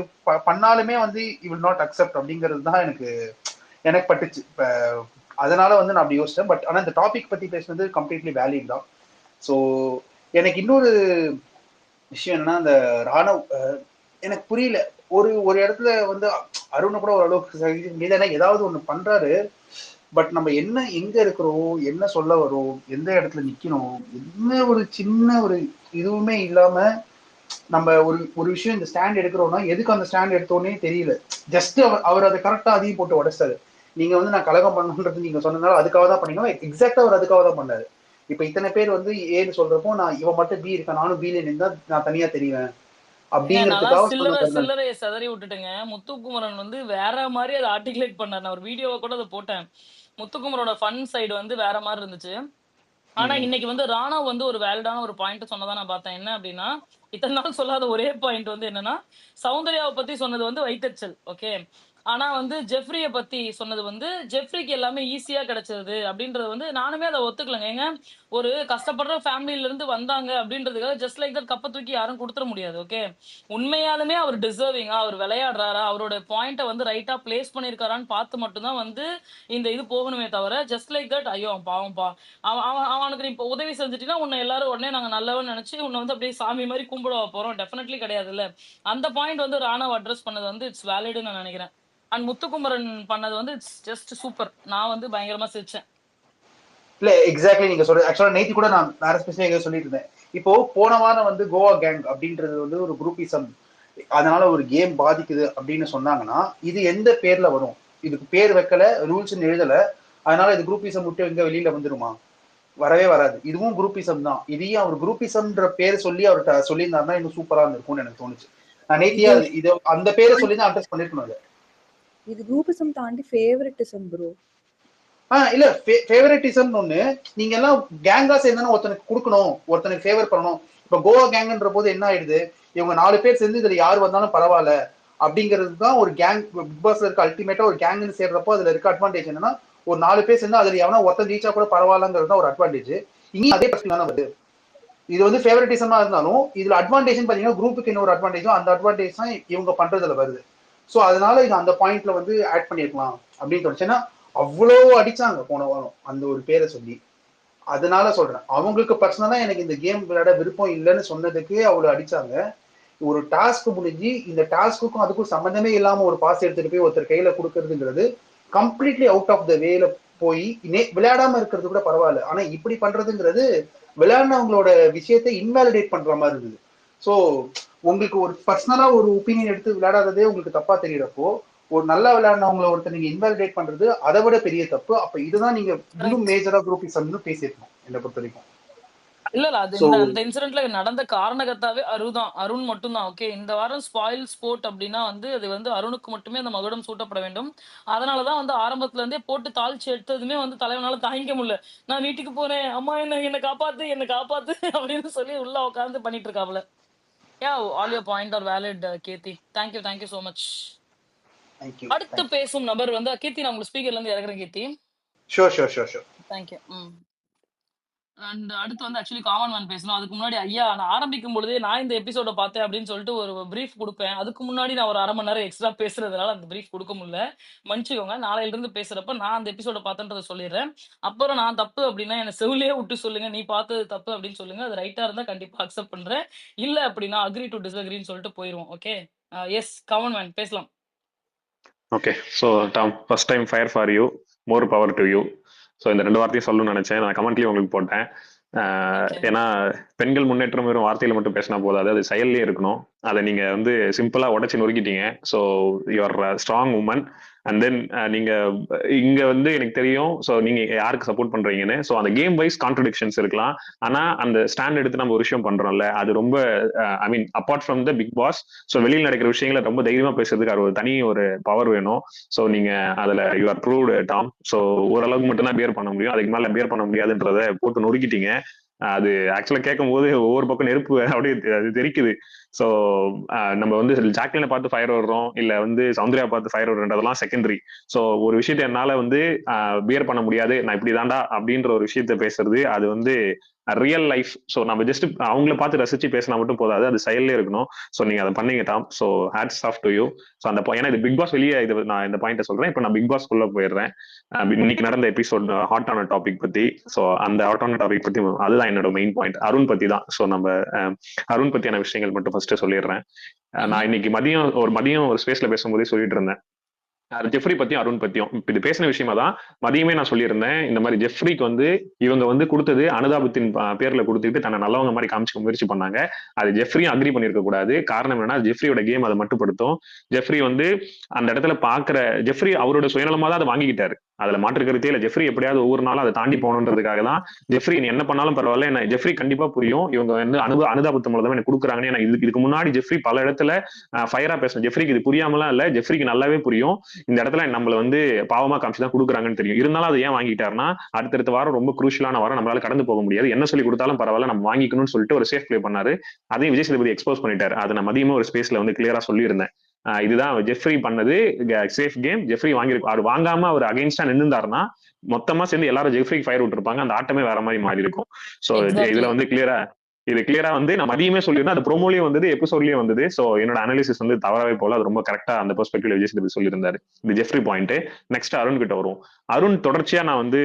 பண்ணாலுமே வந்து இ வில் நாட் அக்செப்ட் அப்படிங்கிறது தான் எனக்கு பட்டுச்சு. அதனால வந்து நான் அப்படி யோசிச்சேன். பட் ஆனா இந்த டாபிக் பத்தி பேசுனது கம்ப்ளீட்லி வேலிட் தான். ஸோ எனக்கு இன்னொரு விஷயம் என்னன்னா, அந்த ராணுவ எனக்கு புரியல. ஒரு ஒரு இடத்துல வந்து அருணை கூட ஓரளவுக்கு சகிக்க முடியுது. ஏன்னா ஏதாவது ஒண்ணு பண்றாரு. பட் நம்ம என்ன எங்க இருக்கிறோம், என்ன சொல்ல வரோம், எந்த இடத்துல நிக்கணும், என்ன ஒரு சின்ன ஒரு இதுவுமே இல்லாம நம்ம ஒரு ஒரு விஷயம் இந்த ஸ்டாண்ட் எடுக்கிறோம்னா எதுக்கு அந்த ஸ்டாண்ட் எடுத்தோன்னே தெரியல. ஜஸ்ட் அவர் அதை கரெக்டா அதையும் போட்டு உடைச்சாரு. நீங்க வந்து நான் கலகம் பண்ணணுன்றது நீங்க சொன்னதுனால அதுக்காக தான் பண்ணீங்கன்னா எக்ஸாக்டா அவர் அதுக்காக தான் பண்ணாரு. இப்ப இத்தனை பேர் வந்து ஏன்னு சொல்றப்போ நான் இவன் மட்டும் பி இருக்கேன், நானும் பில நின்றா நான் தனியா தெரிவேன் நான்லாம் அப்படிங்கிறதுக்காக சொன்ன மாதிரி தான். சில்லறைய சிதறி விட்டுட்டுங்க. முத்துக்குமரன் வந்து வேற மாரி அத ஆர்டிகுலேட் பண்ணாரு. நான் ஒரு வீடியோவ கூட அத போட்டேன். முத்துக்குமரோட ஃபன் சைடு வந்து வேற மாரி இருந்துச்சு. ஆனா ம். இன்னைக்கு வந்து ராணவ் வந்து ஒரு வேலிடான ஒரு பாயிண்ட் சொன்னதா நான் பார்த்தேன். என்ன அப்படின்னா, இத்தனை நாள் சொல்லாத ஒரே பாயிண்ட் வந்து என்னன்னா, சௌந்தர்யாவை பத்தி சொன்னது வந்து வைத்தறிச்சல். ஓகே. ஆனா வந்து ஜெஃப்ரிய பத்தி சொன்னது வந்து ஜெஃப்ரிக்கு எல்லாமே ஈஸியா கிடைச்சது அப்படின்றது வந்து நானுமே அதை ஒத்துக்கலங்க. ஏங்க ஒரு கஷ்டப்படுற ஃபேமிலில இருந்து வந்தாங்க அப்படின்றதுக்காக ஜஸ்ட் லைக் தட் கப்ப தூக்கி யாரும் கொடுத்துட முடியாது. ஓகே. உண்மையாலுமே அவர் டிசர்விங்கா, அவர் விளையாடுறாரா, அவரோட பாயிண்ட வந்து ரைட்டா பிளேஸ் பண்ணிருக்காரான்னு பார்த்து மட்டும்தான் வந்து இந்த இது போகணுமே தவிர ஜஸ்ட் லைக் தட் ஐயோ அவன் பாவம்பா, அவனுக்கு நீ இப்போ உதவி செஞ்சுட்டீங்கன்னா உன்னை எல்லாரும் உடனே நாங்க நல்லவன்னு நினைச்சு உன்னை வந்து அப்படியே சாமி மாதிரி கும்பிட போறோம். டெஃபினெட்லி கிடையாது இல்ல. அந்த பாயிண்ட் வந்து ராணவ் அட்ரஸ் பண்ணது வந்து இட்ஸ் வேலிடுன்னு நான் நினைக்கிறேன். அண்ட் முத்துக்குமரன் பண்ணது வந்து இட்ஸ் ஜஸ்ட் சூப்பர். நான் வந்து பயங்கரமா சிரிச்சேன். இல்ல எக்ஸாக்ட்லி நீங்க சொல்றது ஆக்சுவலா நேத்தி கூட நான் வேற ஸ்பெசிஃபிக்கா சொல்லிட்டு இருந்தேன். இப்போ போன வாரம் வந்து கோவா கேங் அப்படின்றது வந்து ஒரு குரூப்பிசம், அதனால ஒரு கேம் பாதிக்குது அப்படின்னு சொன்னாங்கன்னா இது எந்த பேர்ல வரும்? இதுக்கு பேர் வைக்கல, ரூல்ஸ் எழுதல, அதனால இது குரூப்பிசம் விட்டு எங்க வெளியில வந்துருமா? வரவே வராது. இதுவும் குரூப்பிசம் தான். இதையும் அவர் குரூப்பிசம்ன்ற பேர் சொல்லி அவர்கிட்ட சொல்லியிருந்தாருன்னா இன்னும் சூப்பரா இருந்திருக்கும்னு எனக்கு தோணுச்சு. நான் நேத்தியா இது இது அந்த பேரை சொல்லி தான் அட்ரஸ் பண்ணிருக்கணும் அதை. இது குரூப்பிசம் தாண்டி ஃபேவரட்டிசம் ப்ரோ. இல்ல ஃபேவரட்டிசம் ஒண்ணு. நீங்க எல்லாம் கேங்கா சேர்ந்தானே ஒருத்தனுக்கு கொடுக்கணும், ஒருத்தனுக்கு ஃபேவர் பண்ணணும். இப்ப கோவா கேங்ன்ற போது என்ன ஆயிடுது, இவங்க 4 பேர் சேர்ந்து இதுல யார் வந்தாலும் பரவாயில்ல அப்படிங்கிறது தான் ஒரு கேங். பிக் பாஸ்ல இருக்க அல்டிமேட்டா ஒரு கேங்னு சேர்றப்போ அதுல இருக்க அட்வான்டேஜ் என்னன்னா ஒரு 4 பேர் சேர்ந்து அதுல எவனா ஒருத்தன் ரீச்சா கூட பரவாயில்லங்கிறது தான் ஒரு அட்வான்டேஜ். இங்கேயும் அதே பிரச்சனை தானே வருது. இது வந்து ஃபேவரட்டிசமா இருந்தாலும் இதுல அட்வான்டேஜ் பாத்தீங்கன்னா குரூப்புக்கு இன்னொரு அட்வான்டேஜும் அந்த அட்வான்டேஜ் தான் இவங்க பண்றதுல வருது. ஸோ அதனால இது அந்த பாயிண்ட்ல வந்து ஆட் பண்ணிருக்கலாம் அப்படின்னு தோணுச்சு. ஏன்னா அவ்வளோ அடிச்சாங்க போன வாரம் அந்த ஒரு பேரை சொல்லி. அதனால சொல்றேன், அவங்களுக்கு பர்சனலா எனக்கு இந்த கேம் விளையாட விருப்பம் இல்லைன்னு சொன்னதுக்கே அவ்வளவு அடிச்சாங்க. ஒரு டாஸ்க் முடிஞ்சு இந்த டாஸ்க்குக்கும் அதுக்கும் சம்மந்தமே இல்லாம ஒரு பாஸ் எடுத்துட்டு போய் ஒருத்தர் கையில கொடுக்கறதுங்கிறது கம்ப்ளீட்லி அவுட் ஆஃப் த வேல போய் விளையாடாம இருக்கிறது கூட பரவாயில்ல. ஆனா இப்படி பண்றதுங்கிறது விளையாடினவங்களோட விஷயத்தை இன்வாலிடேட் பண்ற மாதிரி இருந்தது. ஸோ உங்களுக்கு ஒரு பர்சனலா ஒரு ஒப்பீனியன் எடுத்து விளையாடாததே உங்களுக்கு தப்பா தெரியறப்போ ஒரு நல்லா விளையாடினவங்களை ஒருத்தர் நீங்க இன்வாலிடேட் பண்றது அதை விட பெரிய தப்பு. அப்ப இதுதான் நீங்க இன்னும் கரெக்ட். மேஜரா குரூப்பிசம்னு பேசியிருக்கோம் என்னை பொறுத்த வரைக்கும். இல்ல அது ஸோ அந்த இன்சிடென்ட்ல நடந்த காரணகர்த்தாவே அருண் மட்டும்தான். ஓகே, இந்த வாரம் ஸ்பாயில் ஸ்போர்ட் அப்படின்னா வந்து அது வந்து அருணுக்கு மட்டுமே அந்த மகுடம் சூட்டப்பட வேண்டும். அதனாலதான் வந்து ஆரம்பத்துல இருந்தே போட்டு தாளிச்சு எடுத்ததுமே வந்து தலைவனால தாங்கிக்க முடியல. நான் வீட்டுக்கு போறேன், அம்மா என்ன காப்பாத்து என்ன காப்பாத்து அப்படின்னு சொல்லி உள்ள உட்கார்ந்து பண்ணிட்டு இருக்காப்ல. All your point are valid Keerthi. Thank you so much. Thank you. அடுத்து பேசும் நபர் வந்து கீர்த்தி, நான் உங்களுக்கு ஸ்பீக்கர்ல இருந்து இறக்குறேன் கீர்த்தி. ஷோர். தேங்க்யூ. அண்ட் அடுத்து வந்து ஆக்சுவலி காமன் மேன் பேசணும். அதுக்கு முன்னாடி ஐயா, நான் ஆரம்பிக்கும் பொழுதே நான் இந்த எபிசோட பார்த்தேன் அப்படின்னு சொல்லிட்டு ஒரு பிரீஃப் கொடுப்பேன். அதுக்கு முன்னாடி நான் ஒரு 1/2 மணி நேரம் எக்ஸ்ட்ரா பேசுறதுனால அந்த பிரீஃப் கொடுக்க முடியல. மன்னிச்சுக்கோங்க. நாளையில இருந்து பேசுறப்ப நான் அந்த எபிசோட பார்த்தேன்றதை சொல்லிடுறேன். அப்புறம் நான் தப்பு அப்படின்னா என்ன செவிலியே விட்டு சொல்லுங்க, நீ பார்த்தது தப்பு அப்படின்னு சொல்லுங்க. அது ரைட்டா இருந்தா கண்டிப்பா அக்செப்ட் பண்றேன். இல்ல அப்படின்னா அக்ரி டு டிஸ்அக்ரின்னு சொல்லிட்டு போயிருவோம். ஓகே, எஸ் காமன் மேன் பேசலாம். Okay, so Tom, first time fire for you, more power to you. So இந்த 2 வார்த்தையும் சொல்லணும்னு நினைச்சேன். நான் கமெண்ட்லேயும் உங்களுக்கு போட்டேன். ஏன்னா பெண்கள் முன்னேற்றம் வெறும் வார்த்தையில மட்டும் பேசினா போதாது, அது செயல்லே இருக்கணும். அதை நீங்க வந்து சிம்பிளா உடச்சு நொறுக்கிட்டீங்க. So your strong woman. And then நீங்க இங்க வந்து எனக்கு தெரியும் ஸோ நீங்க யாருக்கு சப்போர்ட் பண்றீங்கன்னு. ஸோ அந்த கேம் வைஸ் கான்ட்ரடிக்ஷன்ஸ் இருக்கலாம், ஆனா அந்த ஸ்டாண்ட் எடுத்து நம்ம ஒரு விஷயம் பண்றோம்ல, அது ரொம்ப I mean apart from the Bigg Boss, so வெளியில் நடக்கிற விஷயங்களை ரொம்ப தைரியமா பேசுறதுக்கு அது ஒரு தனி ஒரு பவர் வேணும். ஸோ நீங்க அதுல you are proved Tom. So ஓரளவுக்கு மட்டும் தான் பியர் பண்ண முடியும், அதுக்கு மேல பியர் பண்ண முடியாதுன்றதை போட்டு நொறுக்கிட்டீங்க. அது ஆக்சுவலா கேட்கும் போது ஒவ்வொரு பக்கம் நெருப்பு அப்படியே அது தெரிக்குது. ஸோ நம்ம வந்து ஜாக்லினை பார்த்து ஃபயர் வர்றோம், இல்ல வந்து சௌந்தர்யா பார்த்து ஃபயர் வர்றதுலாம் செகண்டரி. ஸோ ஒரு விஷயத்த என்னால வந்து பியர் பண்ண முடியாது, நான் இப்படி தாண்டா அப்படின்ற ஒரு விஷயத்த பேசுறது அது வந்து ரியல் லைஃப். ஸோ நம்ம ஜஸ்ட் அவங்கள பார்த்து ரசிச்சு பேசினா மட்டும் போதாது, அது செயல்லே இருக்கணும். ஸோ நீங்க அதை பண்ணீங்க Tom. So hats off to you. So அந்த ஏன்னா இது பிக் பாஸ் வெளியே இது நான் இந்த பாயிண்ட்டை சொல்றேன். இப்போ நான் பிக் பாஸ் குள்ள போயிடுறேன். இன்னைக்கு நடந்த எபிசோட் ஹாட்டான டாபிக் பத்தி. ஸோ அந்த ஹாட்டான டாபிக் பத்தி அதுதான் என்னோட மெயின் பாயிண்ட், அருண் பத்தி தான். ஸோ நம்ம அருண் பத்தியான விஷயங்கள் மட்டும் ஃபர்ஸ்ட் சொல்லிடுறேன். நான் இன்னைக்கு மதியம் ஒரு ஸ்பேஸ்ல பேசும்போதே சொல்லிட்டு இருந்தேன், ஜெஃப்ரி பத்தியும் அருண் பத்தியும். இப்ப இது பேசின விஷயமா தான் மதியமே நான் சொல்லியிருந்தேன். இந்த மாதிரி ஜெஃப்ரிக்கு வந்து இவங்க வந்து கொடுத்தது அனுதாபத்தின் பேர்ல கொடுத்துட்டு தன்னை நல்லவங்க மாதிரி காமிச்சுக்க முயற்சி பண்ணாங்க. அது ஜெஃப்ரியும் அக்ரி பண்ணிருக்க கூடாது. காரணம் என்னன்னா ஜெஃப்ரியோட கேம் அதை மட்டுப்படுத்தும். ஜெஃப்ரி வந்து அந்த இடத்துல பாக்குற ஜெஃப்ரி அவரோட சுயநலமா தான் அதை வாங்கிக்கிட்டாரு, அதுல மாற்றுக்கிறதே இல்லை. ஜெஃப்ரி எப்படியாவது ஒவ்வொரு நாளும் அதை தாண்டி போகணுன்றதுக்காக தான் ஜெஃப்ரி என்ன பண்ணாலும் பரவாயில்ல, என்ன ஜெஃப்ரி கண்டிப்பா புரியும் இவங்க வந்து அனுதாபத்து மூலம் எனக்கு கொடுக்குறாங்கன்னு. ஏன்னா இதுக்கு முன்னாடி ஜெஃப்ரி பல இடத்துல ஃபயரா பேசணும். ஜெஃப்ரிக்கு இது புரியாமலாம் இல்ல, ஜெஃப்ரிக்கு நல்லாவே புரியும் இந்த இடத்துல நம்மள வந்து பாவமா காமிச்சுதான் கொடுக்குறாங்கன்னு தெரியும். இருந்தாலும் அதை ஏன் வாங்கிட்டாருன்னா அடுத்தடுத்த வாரம் ரொம்ப குரூஷியலான வாரம், நம்மளால கடந்து போக முடியாது, என்ன சொல்லி கொடுத்தாலும் பரவாயில்ல நம்ம வாங்கிக்கணும்னு சொல்லிட்டு ஒரு சேஃப் பிளே பண்ணாரு. அதையும் விஜய் சேதுபதி எக்ஸ்போஸ் பண்ணிட்டாரு. அதை நான் மதியமா ஒரு ஸ்பேஸ்ல வந்து கிளியரா சொல்லியிருந்தேன். இதுதான் ஜெஃப்ரி பண்ணது சேஃப் கேம். ஜெஃப்ரி வாங்கியிருக்கும், அவர் வாங்காம அவர் அகைன்ஸ்டா நின்றுந்தாருன்னா மொத்தமா சேர்ந்து எல்லாரும் ஜெஃப்ரிக்கு ஃபயர் விட்டுருப்பாங்க, அந்த ஆட்டமே வேற மாதிரி மாறி இருக்கும். சோ இதுல வந்து கிளியரா வந்து நான் மதியமே சொல்லியிருந்தேன், அது ப்ரோமோலயும் வந்தது, எபிசோட்லயும் வந்தது. சோ என்னோட அனாலிசிஸ் வந்து தவறாவே போல, அது ரொம்ப கரெக்டா அந்த பெர்ஸ்பெக்டிவ்ல விஜய் சேதுபதி சொல்லியிருந்தாரு. இது ஜெஃப்ரி பாயிண்ட். நெக்ஸ்ட் அருண் கிட்ட வருவோம். அருண் தொடர்ச்சியா நான் வந்து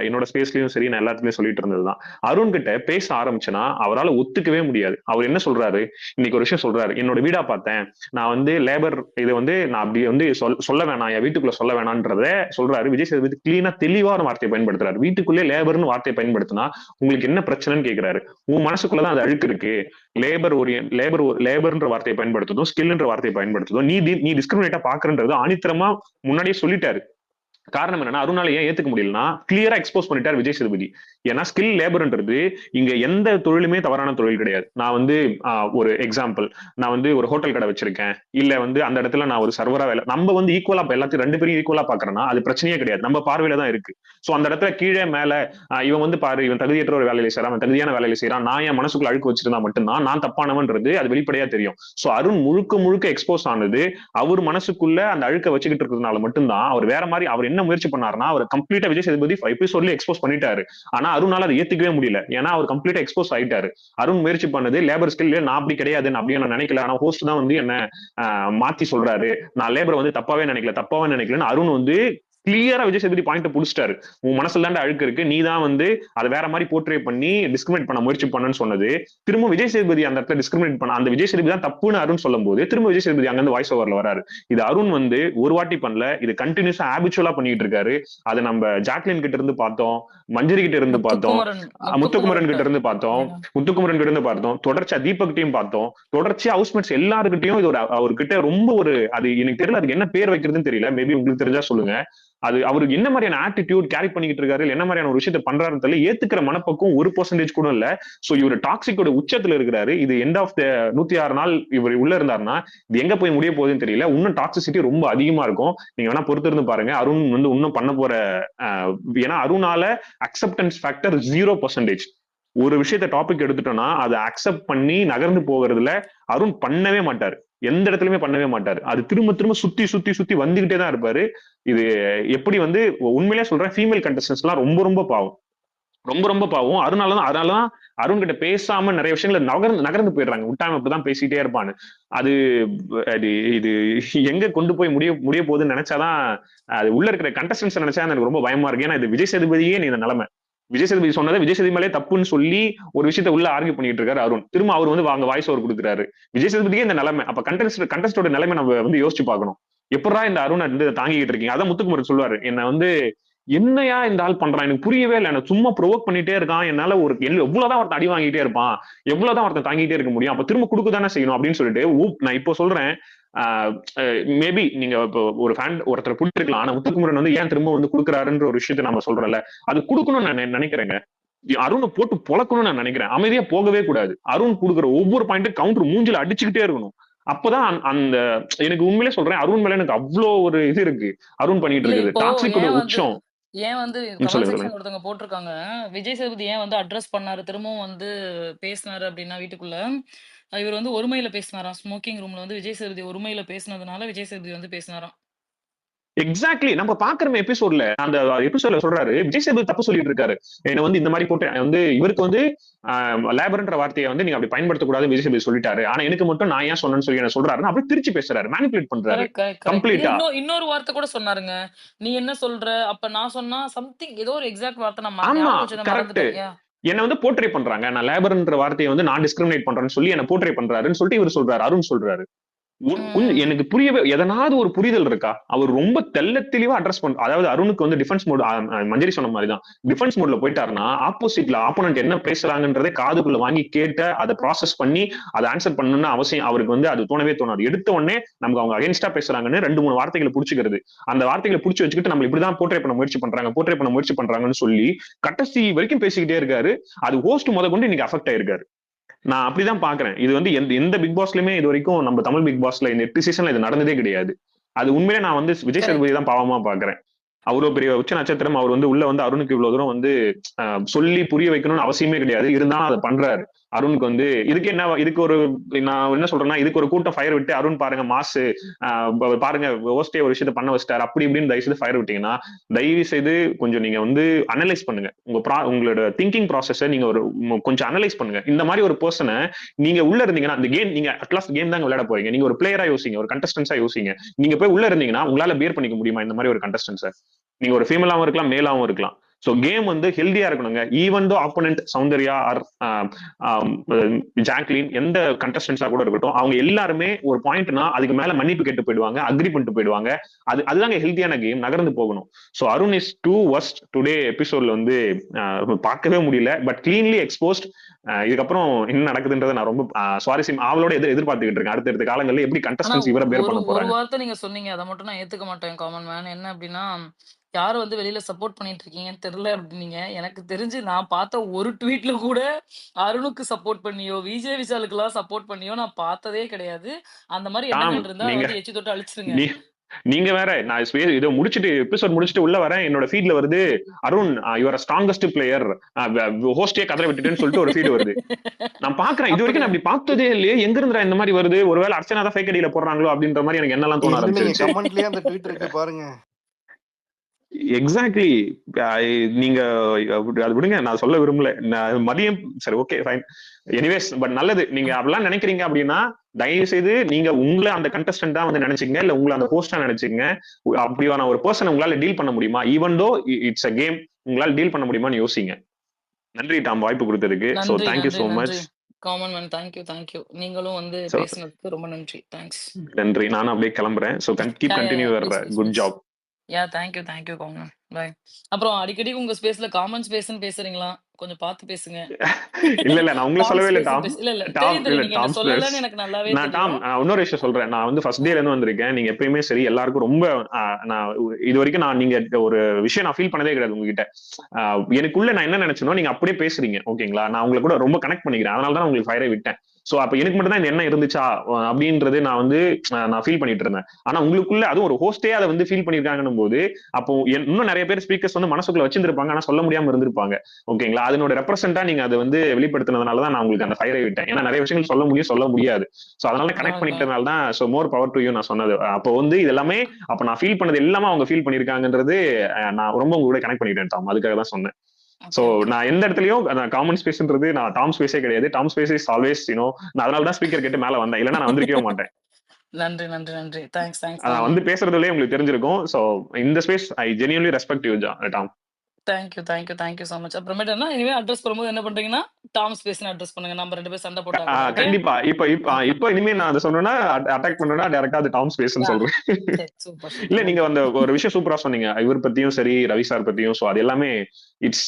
என்னோட ஸ்பேஸ்லயும் சரி நான் எல்லாத்துலயும் சொல்லிட்டு இருந்ததுதான், அருண் கிட்ட பேச ஆரம்பிச்சேன்னா அவரால் ஒத்துக்கவே முடியாது. அவர் என்ன சொல்றாரு, இன்னைக்கு ஒரு விஷயம் சொல்றாரு, என்னோட வீடா பார்த்தேன், நான் வந்து லேபர் இதை வந்து நான் அப்படி வந்து சொல்ல வேணாம், என் வீட்டுக்குள்ள சொல்ல வேணான்றத சொல்றாரு. விஜய் சேதுபதி கிளீனா தெளிவா ஒரு வார்த்தையை பயன்படுத்துறாரு. வீட்டுக்குள்ளே லேபர்னு வார்த்தையை பயன்படுத்தினா உங்களுக்கு என்ன பிரச்சனைன்னு கேட்கிறாரு. உன் மனசுக்குள்ளதான் அது அழுக்கு இருக்கு. லேபர்ன்ற வார்த்தையை பயன்படுத்துதும் ஸ்கில்ன்ற வார்த்தையை பயன்படுத்துதும் நீ டிஸ்கிரிமினேட்டா பாக்குறது ஆணித்தரமா முன்னாடியே சொல்லிட்டாரு. காரணம் என்னன்னா அருணால ஏன் ஏத்துக்க முடியலன்னா கிளியரா எக்ஸ்போஸ் பண்ணிட்டார் விஜய் சேதுபதி. ஏன்னா ஸ்கில் லேபர்ன்றது இங்க எந்த தொழிலுமே தவறான தொழில் கிடையாது. நான் வந்து ஒரு எக்ஸாம்பிள், நான் வந்து ஒரு ஹோட்டல் கடை வச்சிருக்கேன், இல்ல வந்து அந்த இடத்துல நான் ஒரு சர்வரா வேலை, நம்ம வந்து ஈக்குவலா எல்லாத்தையும் 2 பேரும் ஈக்குவலா பாக்குறேன்னா அது பிரச்சனையே கிடையாது, நம்ம பார்வையில தான் இருக்கு. சோ அந்த இடத்துல கீழே மேல இவன் வந்து பாரு, இவன் தகுதியற்ற ஒரு வேலையில செய்யறான், அவன் தகுதியான வேலையில செய்யறான், நான் என் மனசுக்குள்ள அழுக்கு வச்சிருந்தா மட்டும்தான் நான் தப்பானவன்றது அது வெளிப்படையா தெரியும். சோ அருண் முழுக்க எக்ஸ்போஸ் ஆனது அவர் மனசுக்குள்ள அந்த அழுக்க வச்சுக்கிட்டு இருக்கிறதுனால மட்டும்தான். அவர் வேற மாதிரி அவர் என்ன முயற்சி பண்ணாருன்னா அவர் கம்ப்ளீட்டா விஜய் சேதுபதி எபிசோட்ல எக்ஸ்போஸ் பண்ணிட்டாரு. ஆனா அருணால அதை ஏத்துக்கவே முடியல, ஏன்னா அவர் கம்ப்ளீட்டா எக்ஸ்போஸ் ஆயிட்டாரு. அருண் முயற்சி பண்ணது லேபர் ஸ்கில், நான் அப்படி கிடையாதுன்னு அப்படியே நான் நினைக்கல, ஆனா ஹோஸ்ட் தான் வந்து என்ன மாத்தி சொல்றாரு, நான் லேபர் வந்து தப்பாவே நினைக்கலன்னு அருண் வந்து கிளியரா விஜய் சேதுபதி பாயிண்ட் புடிச்சிட்டாரு. உன் மனசுல தாண்ட அழுக்கு இருக்கு, நீ தான் வந்து அதை வேற மாதிரி போர்ட்ரே பண்ணி டிஸ்கிரிமினேட் பண்ண முயற்சி பண்ணு சொன்னது. திரும்ப விஜய் சேதுபதி அந்த இடத்துல டிஸ்கிரிமினேட் பண்ண அந்த விஜய் சேதுபதி தான் தப்புன்னு அருண் சொல்லும் போது திரும்ப விஜய் சேதுபதி அங்க இருந்து வாய்ஸ் ஓவர்ல வராரு. இது அருண் வந்து ஒரு வாட்டி பண்ணல, இது கண்டினியூஸா ஹாபிச்சுவலா பண்ணிட்டு இருக்காரு. அது நம்ம ஜாக்லின் கிட்ட இருந்து பார்த்தோம், மஞ்சரி கிட்ட இருந்து பார்த்தோம், முத்துக்குமரன் கிட்ட இருந்து பார்த்தோம், தொடர்ச்சியா தீபக் கிட்டையும் பார்த்தோம், தொடர்ச்சியா ஹவுஸ்மேட்ஸ் எல்லாருக்கிட்டையும் இது ஒரு அவர்கிட்ட ரொம்ப ஒரு அது எனக்கு தெரியல, அதுக்கு என்ன பேர் வைக்கிறதுன்னு தெரியல, மேபி உங்களுக்கு தெரிஞ்சா சொல்லுங்க. அது அவருக்கு என்ன மாதிரியான ஆட்டிடியூட் கேரி பண்ணிக்கிட்டு இருக்காரு, என்ன மாதிரியான ஒரு விஷயத்த பண்றாருன்னு தெரியல. ஏத்துக்கிற மனப்பக்கம் 1% கூட இல்ல. சோ இவர் டாக்ஸிக்கோட உச்சத்துல இருக்கிறாரு. இது எண்ட் ஆஃப் த 106 நாள் இவர் உள்ள இருந்தாருன்னா இது எங்க போய் முடிய போகுதுன்னு தெரியல. இன்னும் டாக்ஸிசிட்டி ரொம்ப அதிகமா இருக்கும். நீங்க வேணா பொறுத்திருந்து பாருங்க. அருண் வந்து இன்னும் பண்ண போற ஏன்னா அருணால அக்செப்டன்ஸ் ஃபேக்டர் 0%. ஒரு விஷயத்த டாபிக் எடுத்துட்டோம்னா அதை அக்செப்ட் பண்ணி நகர்ந்து போகிறதுல அருண் பண்ணவே மாட்டார். எந்த இடத்துலயுமே பண்ணவே மாட்டாரு. அது திரும்ப திரும்ப சுத்தி சுத்தி சுத்தி வந்துகிட்டே தான் இருப்பாரு. இது எப்படி வந்து உண்மையிலே சொல்றேன், ஃபீமேல் கண்டஸ்டன்ஸ் எல்லாம் ரொம்ப ரொம்ப பாவம், ரொம்ப ரொம்ப பாவம். அதனாலதான் அருண் கிட்ட பேசாம நிறைய விஷயங்களை நகர்ந்து போயிடுறாங்க. விட்டாம இப்படிதான் பேசிட்டே இருப்பான்னு. அது இது எங்க கொண்டு போய் முடிய போகுதுன்னு நினைச்சாதான், அது உள்ள இருக்கிற கண்டஸ்டன்ஸ் நினைச்சா எனக்கு ரொம்ப பயமா இருக்கு. ஏன்னா இது விஜய் சேதுபதியே நீ இந்த நிலைமை. விஜய் சேதுபதி சொன்னதை விஜய் சேதுபதி மேலே தப்புன்னு சொல்லி ஒரு விஷயத்த உள்ள ஆர்கியூ பண்ணிட்டு இருக்காரு அருண். திரும்ப அவர் வந்து வாங்க வாய்ஸ் ஓவர் கொடுக்குறாரு. விஜய் சேதுபதியே இந்த நிலைமை. அப்ப கண்டஸ்டோட நிலைமை நம்ம வந்து யோசிச்சு பார்க்கணும். எப்படா இந்த அருண் வந்து தாங்கிட்டு இருக்கீங்க? அதான் முத்துக்குமரன் சொல்லுவாரு, என்ன வந்து என்னையா இந்த ஆள் பண்றான், எனக்கு புரியவே இல்லை, எனக்கு சும்மா ப்ரொவோக் பண்ணிட்டே இருக்கான், என்னால ஒரு எவ்வளவுதான் ஒருத்தன் அடி வாங்கிட்டே இருப்பான், எவ்வளவுதான் ஒருத்தன் தாங்கிட்டே இருக்க முடியும், அப்ப திரும்ப கொடுக்கதானே செய்யணும் அப்படின்னு சொல்லிட்டு நான் இப்போ சொல்றேன். மேபி நீங்க இப்போ ஒரு ஃபேன் ஒருத்தரை பிடிச்சிருக்கலாம், ஆனா முத்துக்குமரன் வந்து ஏன் திரும்ப வந்து கொடுக்குறாருன்ற ஒரு விஷயத்த நம்ம சொல்றோம்ல, அது கொடுக்கணும்னு நான் நினைக்கிறேங்க. அருணை போட்டு பொழக்கணும்னு நான் நினைக்கிறேன். அமைதியா போகவே கூடாது. அருண் கொடுக்குற ஒவ்வொரு பாயிண்ட்டும் கவுண்டர் மூஞ்சில அடிச்சுக்கிட்டே இருக்கணும். அப்பதான் அந்த எனக்கு உண்மையிலே சொல்றேன், அருண் மேல எனக்கு அவ்வளோ ஒரு இது இருக்கு. அருண் பண்ணிட்டு இல்ல இருக்குது இப்போ டாக்ஸிக்கோட உச்சம். ஏன் வந்து கமெண்ட் சொல்லுங்க செக்ஷன் சொல்லுங்க. ஒருத்தவங்க போட்டிருக்காங்க, விஜய் சேதுபதி ஏன் வந்து அட்ரஸ் பண்ணாரு, திரும்பவும் வந்து பேசினாரு அப்படின்னா வீட்டுக்குள்ள, இவர் வந்து ஒருமையில பேசினாராம். ஸ்மோக்கிங் ரூம்ல வந்து விஜய் சேதுபதி ஒருமையில பேசினதுனால விஜய் சேதுபதி வந்து பேசினாராம். எக்ஸாக்ட்லி நம்ம பாக்குற எபிசோட்ல அந்த எபிசோட்ல சொல்றாரு, விஜய் சேதுபதி தப்பு சொல்லிட்டு இருக்காரு. என்ன வந்து இந்த மாதிரி போட்டு வந்து இவருக்கு வந்து லேபர்ன்ற வார்த்தையை வந்து நீங்க அப்படி பயன்படுத்தக்கூடாது விஜய் சேதுபதி சொல்லிட்டாரு, ஆனா எனக்கு மட்டும் நான் ஏன் சொன்னேன்னு சொல்லி என்ன சொல்றாருன்னு அப்படி திருச்சி பேசுறாரு, மேனிபுலேட் பண்றாரு கம்ப்ளீட்டா. இன்னொரு வார்த்தை கூட சொன்னாருங்க, நீ என்ன சொல்ற, அப்ப நான் சொன்னா சம்திங் ஏதோ ஒரு எக்ஸாக்ட் வார்த்தை நான் ஆமா ஞாபகம் வச்சிருந்தேன், கரெக்ட். மறந்துட்டேன். என்ன வந்து போர்ட்ரே பண்றாங்க, நான் லேபர்ன்ற வார்த்தையை வந்து நான் டிஸ்கிரிமினேட் பண்றேன்னு சொல்லி என்ன போர்ட்ரே பண்றாருன்னு சொல்லிட்டு இவர் சொல்றாரு, அருண் சொல்றாரு. எனக்கு புரியவே, எதனாவது ஒரு புரிதல் இருக்கா? அவர் ரொம்ப தெளிவா அட்ரஸ் பண்ற, அதாவது அருணுக்கு வந்து டிஃபென்ஸ் மோட், மஞ்சரி சொன்ன மாதிரிதான் டிஃபென்ஸ் மோட்ல போயிட்டாருன்னா ஆப்போசிட்ல ஆப்போனன்ட் என்ன பேசுறாங்கன்றதை காதுக்குள்ள வாங்கி கேட்டு அதை ப்ராசஸ் பண்ணி அதை ஆன்சர் பண்ணணும்னு அவசியம் அவருக்கு வந்து அது தோணவே தோணாது. எடுத்த உடனே நமக்கு அவங்க அகேன்ஸ்டா பேசுறாங்கன்னு 2-3 வார்த்தைகளை புடிச்சுக்கிறது, அந்த வார்த்தைகளை புடிச்சு வச்சுக்கிட்டு நம்ம இப்படிதான் போர்ட்ரே பண்ண முயற்சி பண்றாங்கன்னு சொல்லி கடைசி வரைக்கும் பேசிக்கிட்டே இருக்காரு. அது ஹோஸ்ட் முத கொண்டு இன்னைக்கு அஃபெக்ட் ஆயிருக்காரு. நான் அப்படிதான் பாக்குறேன். இது வந்து எந்த பிக் பாஸ்லயுமே இது வரைக்கும் நம்ம தமிழ் பிக் பாஸ்ல இந்த 8 சீசன்ல இது நடந்ததே கிடையாது. அது உண்மையிலே நான் வந்து விஜய் சேதுபதி தான் பாவமா பாக்குறேன். அவ்வளவு பெரிய உச்ச நட்சத்திரம், அவர் வந்து உள்ள வந்து அருணுக்கு இவ்வளவு தூரம் வந்து சொல்லி புரிய வைக்கணும்னு அவசியமே கிடையாது. இருந்தாலும் அதை பண்றாரு. அருணுக்கு வந்து இதுக்கு ஒரு நான் என்ன சொல்றேன்னா, இதுக்கு ஒரு கூட்டம் ஃபயர் விட்டு அருண் பாருங்க மாசு பாருங்க ஹோஸ்டே ஒரு விஷயத்த பண்ண வச்சிட்டாரு அப்படி இப்படின்னு தயவு செய்து ஃபயர் விட்டீங்கன்னா, தயவு செய்து கொஞ்சம் நீங்க வந்து அனலைஸ் பண்ணுங்க. உங்களோட திங்கிங் ப்ராசஸை நீங்க ஒரு கொஞ்சம் அனலைஸ் பண்ணுங்க. இந்த மாதிரி ஒரு பர்சனை நீங்க உள்ள இருந்தீங்கன்னா, அந்த கேம் நீங்க அட்லாஸ்ட் கேம் தான் விளையாட போறீங்க. நீங்க ஒரு பிளேயரா யோசிங்க, ஒரு கண்டஸ்டன்ஸா யோசிங்க. நீங்க போய் உள்ள இருந்தீங்கன்னா உங்களால பேர் பண்ணிக்க முடியுமா இந்த மாதிரி ஒரு கண்டஸ்டன்ஸை? நீங்க ஒரு ஃபீமேலாவும் இருக்கலாம், மேலாவும் இருக்கலாம். சோ கேம் வந்து ஹெல்தியா இருக்கணுங்க. Even though opponent Soundarya R Jacqueline எந்த கண்டஸ்டன்ஸா கூட இருக்கட்டும், அவங்க எல்லாருமே ஒரு பாயிண்ட்னா அதுக்கு மேல மன்னிப்பு கேட்டு போயிடுவாங்க, அக்ரி பண்ணிட்டு போயிடுவாங்க. அதுதாங்க ஹெல்தியான கேம், நகர்ந்து போகணும். So Arun is too worst. Today எபிசோட்ல வந்து பார்க்கவே முடியல, பட் கிளீன்லி எக்ஸ்போஸ்ட். இதுக்கப்புறம் என்ன நடக்குதுன்றதை நான் ரொம்ப சுவாரஸ்யம் அவளோட எதிர்பார்த்துக்கிட்டு இருக்கேன். அடுத்த காலங்கள்ல எப்படி கண்டஸ்டன்ஸ் இவரை பேர் பண்ண போறாங்க. ஒரு வார்த்தை நீங்க சொன்னீங்க, அதை மட்டும் நான் ஏத்துக்க மாட்டேன் காமன் மேன். என்ன அப்படின்னா, யாரும் வந்து வெளியில சப்போர்ட் பண்ணிட்டு இருக்கீங்கன்னு தெரியல அப்படின்னீங்க. எனக்கு தெரிஞ்சு நான் பார்த்த ஒரு ட்வீட்ல கூட அருணுக்கு சப்போர்ட் பண்ணியோ விஜய் விஷாலுக்கு எல்லாம் சப்போர்ட் பண்ணியோ நான் பார்த்ததே கிடையாது. அந்த மாதிரி எண்ணங்கள் இருந்தா வந்து எச்சி தொட்டு அழிச்சிருங்க. நீங்க வேற, நான் இதை முடிச்சுட்டு எபிசோட் முடிச்சுட்டு உள்ள வரேன், என்னோட ஃபீட்ல வருது அருண் யுவர் ஸ்ட்ராங்கஸ்ட் பிளேயர், ஹோஸ்டே கதற விட்டுட்டேன்னு சொல்லிட்டு ஒரு ஃபீட் வருது. நான் பாக்குறேன், இது வரைக்கும் நான் அப்படி பார்த்ததே இல்லையே, எங்க இருந்தா இந்த மாதிரி வருது, ஒருவேளை அர்ச்சனா தான் ஃபேக் ஐடியில போடுறாங்களோ அப்படின்ற மாதிரி எனக்கு என்னெல்லாம் தோண ஆரம்பிச்சிருச்சு. கமெண்ட்லயே அந்த ட்வீட் இருக்கு பாருங்க. எக்ஸாக்ட்லி. நீங்க அது விடுங்க, நான் சொல்ல விரும்பல. மதியம் சரி, ஓகே ஃபைன். எனிவேஸ், பட் நல்லது. நீங்க அப்படிலாம் நினைக்கிறீங்க அப்படின்னா தயவு செய்து நீங்க உங்களை அந்த கண்டஸ்டன்டா வந்து நினைச்சுங்க, இல்ல உங்களை அந்த ஹோஸ்டா நினைச்சுங்க. அப்படியான ஒரு பர்சன் உங்களால டீல் பண்ண முடியுமா? Even though it's a game, உங்களால டீல் பண்ண முடியுமான்னு யோசிங்க. நன்றி டாம், வாய்ப்பு கொடுத்ததுக்கு. So thank you so much. Common man, thank you. நீங்களும் வந்து பேசுனதுக்கு ரொம்ப நன்றி. தேங்க்ஸ். நன்றி. நானும் அப்படியே கிளம்புறேன். So keep continue your good job. Yeah, thank you, Conan. பாய். அப்புறம் அடிக்கடி உங்க ஸ்பேஸ்ல காமன் ஸ்பேஸ்ன்னு பேசுறீங்களா? கொஞ்சம் பார்த்து பேசுங்க. இல்ல நான் உங்களை டாம் சொல்லவே இல்லை ஸ்பேஸ்ன்னு டாம். பேசு இல்ல டாம் தெரியும் இல்ல நீங்க என்ன டாம் ஸ்பேஸ். சொல்லலன்னு எனக்கு நல்லாவே நான் டாம் தெரியும். இன்னொரு விஷயம் சொல்றேன். நான் வந்து ஃபர்ஸ்ட் டேல இருந்து வந்திருக்கேன். நீங்க எப்பயுமே சரி எல்லாருக்கும் ரொம்ப நான் இது வரைக்கும் நான் நீங்க ஒரு விஷயம் நான் ஃபீல் பண்ணதே கிடையாது உங்ககிட்ட. எனக்குள்ள நான் என்ன நினைச்சனோ நீங்க அப்படியே பேசுறீங்க. ஓகேங்களா? நான் உங்களை கூட ரொம்ப கனெக்ட் பண்ணிக்கிறேன். அதனால தான் உங்களுக்கு ஃபயரை விட்டேன். சோ அப்ப எனக்கு மட்டும் தான் இந்த எண்ணம் இருந்துச்சா அப்படின்றது நான் வந்து நான் ஃபீல் பண்ணிட்டு இருந்தேன். ஆனா உங்களுக்குள்ள அதுவும் ஒரு ஹோஸ்டே அதை வந்து ஃபீல் பண்ணிருக்காங்கன்னும் போது அப்போ இன்னும் நிறைய பேர் ஸ்பீக்கர்ஸ் வந்து மனசுக்குள்ள வச்சிருந்திருப்பாங்க, ஆனா சொல்ல முடியாம இருந்திருப்பாங்க. ஓகேங்களா? அதனோட ரெப்ரசென்டா நீங்க அதை வந்து வெளிப்படுத்தினதுனால தான் நான் உங்களுக்கு அந்த ஃபயரை விட்டேன். ஏன்னா நிறைய விஷயங்கள் சொல்ல முடியும், சொல்ல முடியாது. சோ அதனால கனெக்ட் பண்ணிட்டதுனால தான் so more power to you நான் சொன்னது. அப்போ வந்து இது எல்லாமே அப்ப நான் ஃபீல் பண்ணது எல்லாமே அவங்க ஃபீல் பண்ணிருக்காங்கன்றது நான் ரொம்ப உங்களோட கனெக்ட் பண்ணிட்டேன் டாம். அதுக்காக தான் சொன்னேன். சோ நான் எந்த இடத்துலயும் காமன் ஸ்பேஸ்ன்றது நான் டாம் ஸ்பேஸே கிடையாது. டாம் ஸ்பேஸ் இஸ் ஆல்வேஸ் நான் அதனால தான் ஸ்பீக்கர் கேட்டு மேல வந்தேன். இல்லைன்னா நான் வந்திருக்கவே மாட்டேன். நன்றி நன்றி நன்றி. தேங்க்ஸ் நான் வந்து பேசுறதுலயே உங்களுக்கு தெரிஞ்சிருக்கும். சோ இந்த space I genuinely respect you Tom. Thank you so much. அப்புறமேட்டு என்ன இனிமே அட்ரஸ் பண்ணும்போது என்ன பண்றீங்கன்னா டாம் ஸ்பேஸ்னு அட்ரஸ் பண்ணுங்க. நம்ம 2 பேரும் சண்டை போட்டா கூட. கண்டிப்பா. இப்ப இனிமே நான் அதை சொன்னேன்னா அட்டாக் பண்ணா டைரக்டா அது டாம் ஸ்பேஸ்னு சொல்றேன். இல்ல நீங்க அந்த ஒரு விஷயம் சூப்பரா சொன்னீங்க. இவர் பத்தியும் சரி ரவி சார் பத்தியும். சோ அது எல்லாமே இட்ஸ்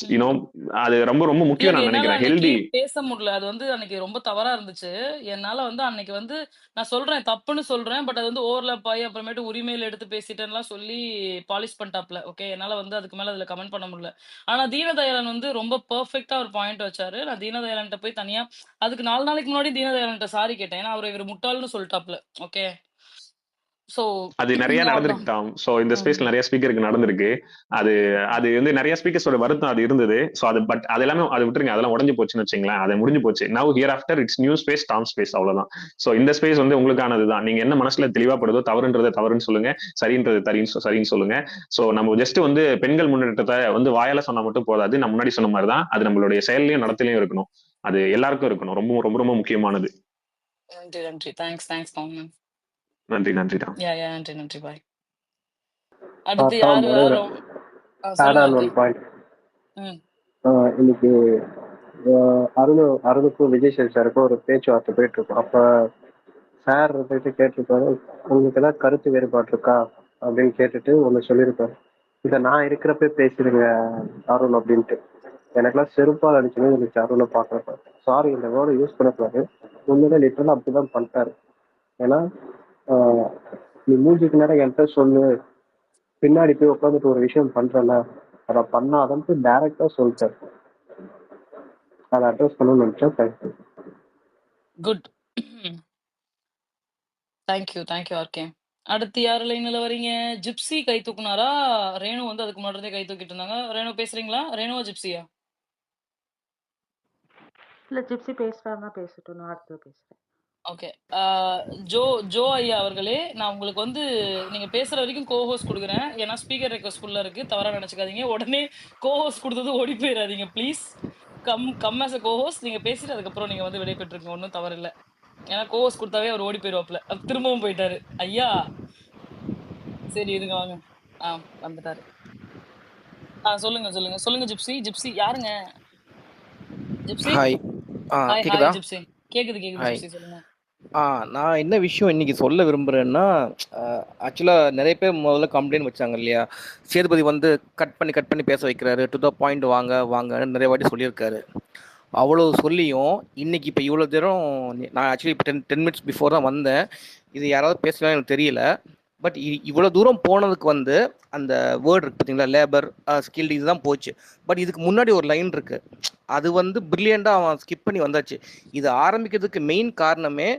அது ரொம்ப ரொம்ப முக்கியம் நான் நினைக்கிறேன். ஹெல்தி பேச முடியல. அது வந்து அன்னைக்கு ரொம்ப தவறா இருந்துச்சு. என்னால வந்து அன்னைக்கு வந்து நான் சொல்றேன் தப்புன்னு சொல்றேன். பட் அது வந்து ஓவர்லாப் ஆகி அப்புறமேட்டு உரிமையில எடுத்து பேசிட்டேன்லாம் சொல்லி பாலிஷ் பண்ணிட்டாப்ல. ஓகே. என்னால வந்து அதுக்கு மேல அதுல கமெண்ட் பண்ண முடியல. ஆனா தீனதயாளன் வந்து ரொம்ப பெர்ஃபெக்ட்டா ஒரு பாயிண்ட் வச்சாரு. நான் தீனதயாளன்ட்ட போய் தனியா அதுக்கு 4 நாளைக்கு முன்னாடி தீனதயாளன்ட்ட சாரி கேட்டேன். ஏன்னா இவரு முட்டாள்னு சொல்லிட்டாப்ல. ஓகே. சோ அது நிறைய நடந்திருக்கு டாம். சோ இந்த ஸ்பேஸ்ல நிறைய ஸ்பீக்கருக்கு நடந்திருக்கு. அது வந்து நிறைய ஸ்பீக்கர்ஸோட வருத்தம் அது இருந்தது. சோ அது பட் அது எல்லாமே அது விட்டுருங்க. அதெல்லாம் உடஞ்சு போச்சுன்னு வச்சுங்களேன். அது முடிஞ்சு போச்சு. Now here after it's new space Tom space அவ்வளவுதான். சோ இந்த ஸ்பேஸ் வந்து உங்களுக்கானதுதான். நீங்க என்ன மனசுல தெளிவாப்படுதோ தவறுன்றதை தவறுன்னு சொல்லுங்க, சரின்றது சரின்னு சொல்லுங்க. சோ நம்ம ஜஸ்ட் வந்து பெண்கள் முன்னேற்றத்தை வந்து வாயால சொன்னா மட்டும் போதாது. நம்ம முன்னாடி சொன்ன மாதிரிதான் அது நம்மளுடைய செயல்லையும் நடத்திலையும் இருக்கணும். அது எல்லாருக்கும் இருக்கணும். ரொம்ப ரொம்ப ரொம்ப முக்கியமானது. நன்றி. Thanks Tom. நன்றி டாம். நன்றி பாய். அடுத்து யாரு இன்னைக்கு அருணுக்கும் விஜய் சேது சாருக்கும் ஒரு பேச்சுவார்த்தை போயிட்டு இருக்கும். அப்ப சார் போயிட்டு கேட்டிருப்பாரு, உங்களுக்கு ஏதாவது கருத்து வேறுபாடு இருக்கா அப்படின்னு கேட்டுட்டு ஒண்ணு சொல்லியிருப்பாரு, இதை நான் இருக்கிறப்ப பேசிடுங்க அருண் அப்படின்ட்டு. எனக்கெல்லாம் செருப்பால் அடிச்சுன்னு இருந்துச்சு அருணை பாக்குறப்ப. சாரி இந்த வேர்டை யூஸ் பண்ணக்கூடாது. உண்மையிலே லிட்டரலா அப்படிதான் பண்ணிட்டாரு. ஏன்னா நீ மூஞ்சிக்கு நேரம் என்கிட்ட சொல்லு, பின்னாடி போய் உட்காந்துட்டு ஒரு விஷயம் பண்றல அதை பண்ணாதன்ட்டு டைரக்டா சொல்லிட்டாரு. அதை அட்ரஸ் பண்ணணும்னு நினைச்சேன். தேங்க்யூ. குட். Thank you RK. அடுத்து யாரு லைன்ல வரீங்க? ஜிப்சி கை தூக்குனாரா? ரேணு வந்து அதுக்கு முன்னாடி கை தூக்கிட்டு இருந்தாங்க. ரேணு பேசுறீங்களா? ரேணுவா ஜிப்சியா? இல்ல ஜிப்சி பேசுறாருன்னா பேசட்டும், நான் அடுத்து பேசுறேன். ஓகே. ஜோ ஐயா அவர்களே, நான் உங்களுக்கு வந்து நீங்க பேசுற வரைக்கும் கோஹோஸ்ட் கொடுக்குறேன். ஏன்னா ஸ்பீக்கர் ரெக்வஸ்ட் ஃபுல்லா இருக்கு. தவறா நினைச்சுக்காதீங்க. உடனே கோஹோஸ்ட் கொடுத்தது ஓடி போயிடாதீங்க please. Come as a co-host. நீங்க பேசிட்டு அதுக்கப்புறம் நீங்க வந்து விடை பெற்றுருங்க. ஒன்றும் தவறு இல்லை. ஏன்னா கோஹோஸ்ட் கொடுத்தாவே அவர் ஓடி போயிடுவாப்ல. திரும்பவும் போயிட்டாரு ஐயா. சரி இருங்க வாங்க. வந்துட்டாரு. சொல்லுங்க ஜிப்சி யாருங்க? Gypsy hi. கேக்குதா? ஜிப்சி கேக்குது ஜிப்சி சொல்லுங்க. நான் என்ன விஷயம் இன்னைக்கு சொல்ல விரும்புறேன்னா, ஆக்சுவலா நிறைய பேர் முதல்ல கம்ப்ளைண்ட் வச்சாங்க இல்லையா? சேதுபதி வந்து கட் பண்ணி பேச வைக்கிறாரு. டு த பாயிண்ட் வாங்கன்னு நிறைய வாட்டி சொல்லியிருக்காரு. அவ்வளோ சொல்லியும் இன்னைக்கு இப்போ இவ்வளோ தூரம் நான் ஆக்சுவலி இப்போ 10 மினிட்ஸ் பிஃபோர் தான் வந்தேன். இது யாராவது பேசலாம் எனக்கு தெரியல. பட் இவ்வளோ தூரம் போனதுக்கு வந்து அந்த வேர்டு இருக்கு பார்த்தீங்களா, லேபர் ஸ்கில்டு இதுதான் போச்சு. பட் இதுக்கு முன்னாடி ஒரு லைன் இருக்கு, அது வந்து பிரில்லியண்டாக அவன் ஸ்கிப் பண்ணி வந்தாச்சு. இது ஆரம்பிக்கிறதுக்கு மெயின் காரணமே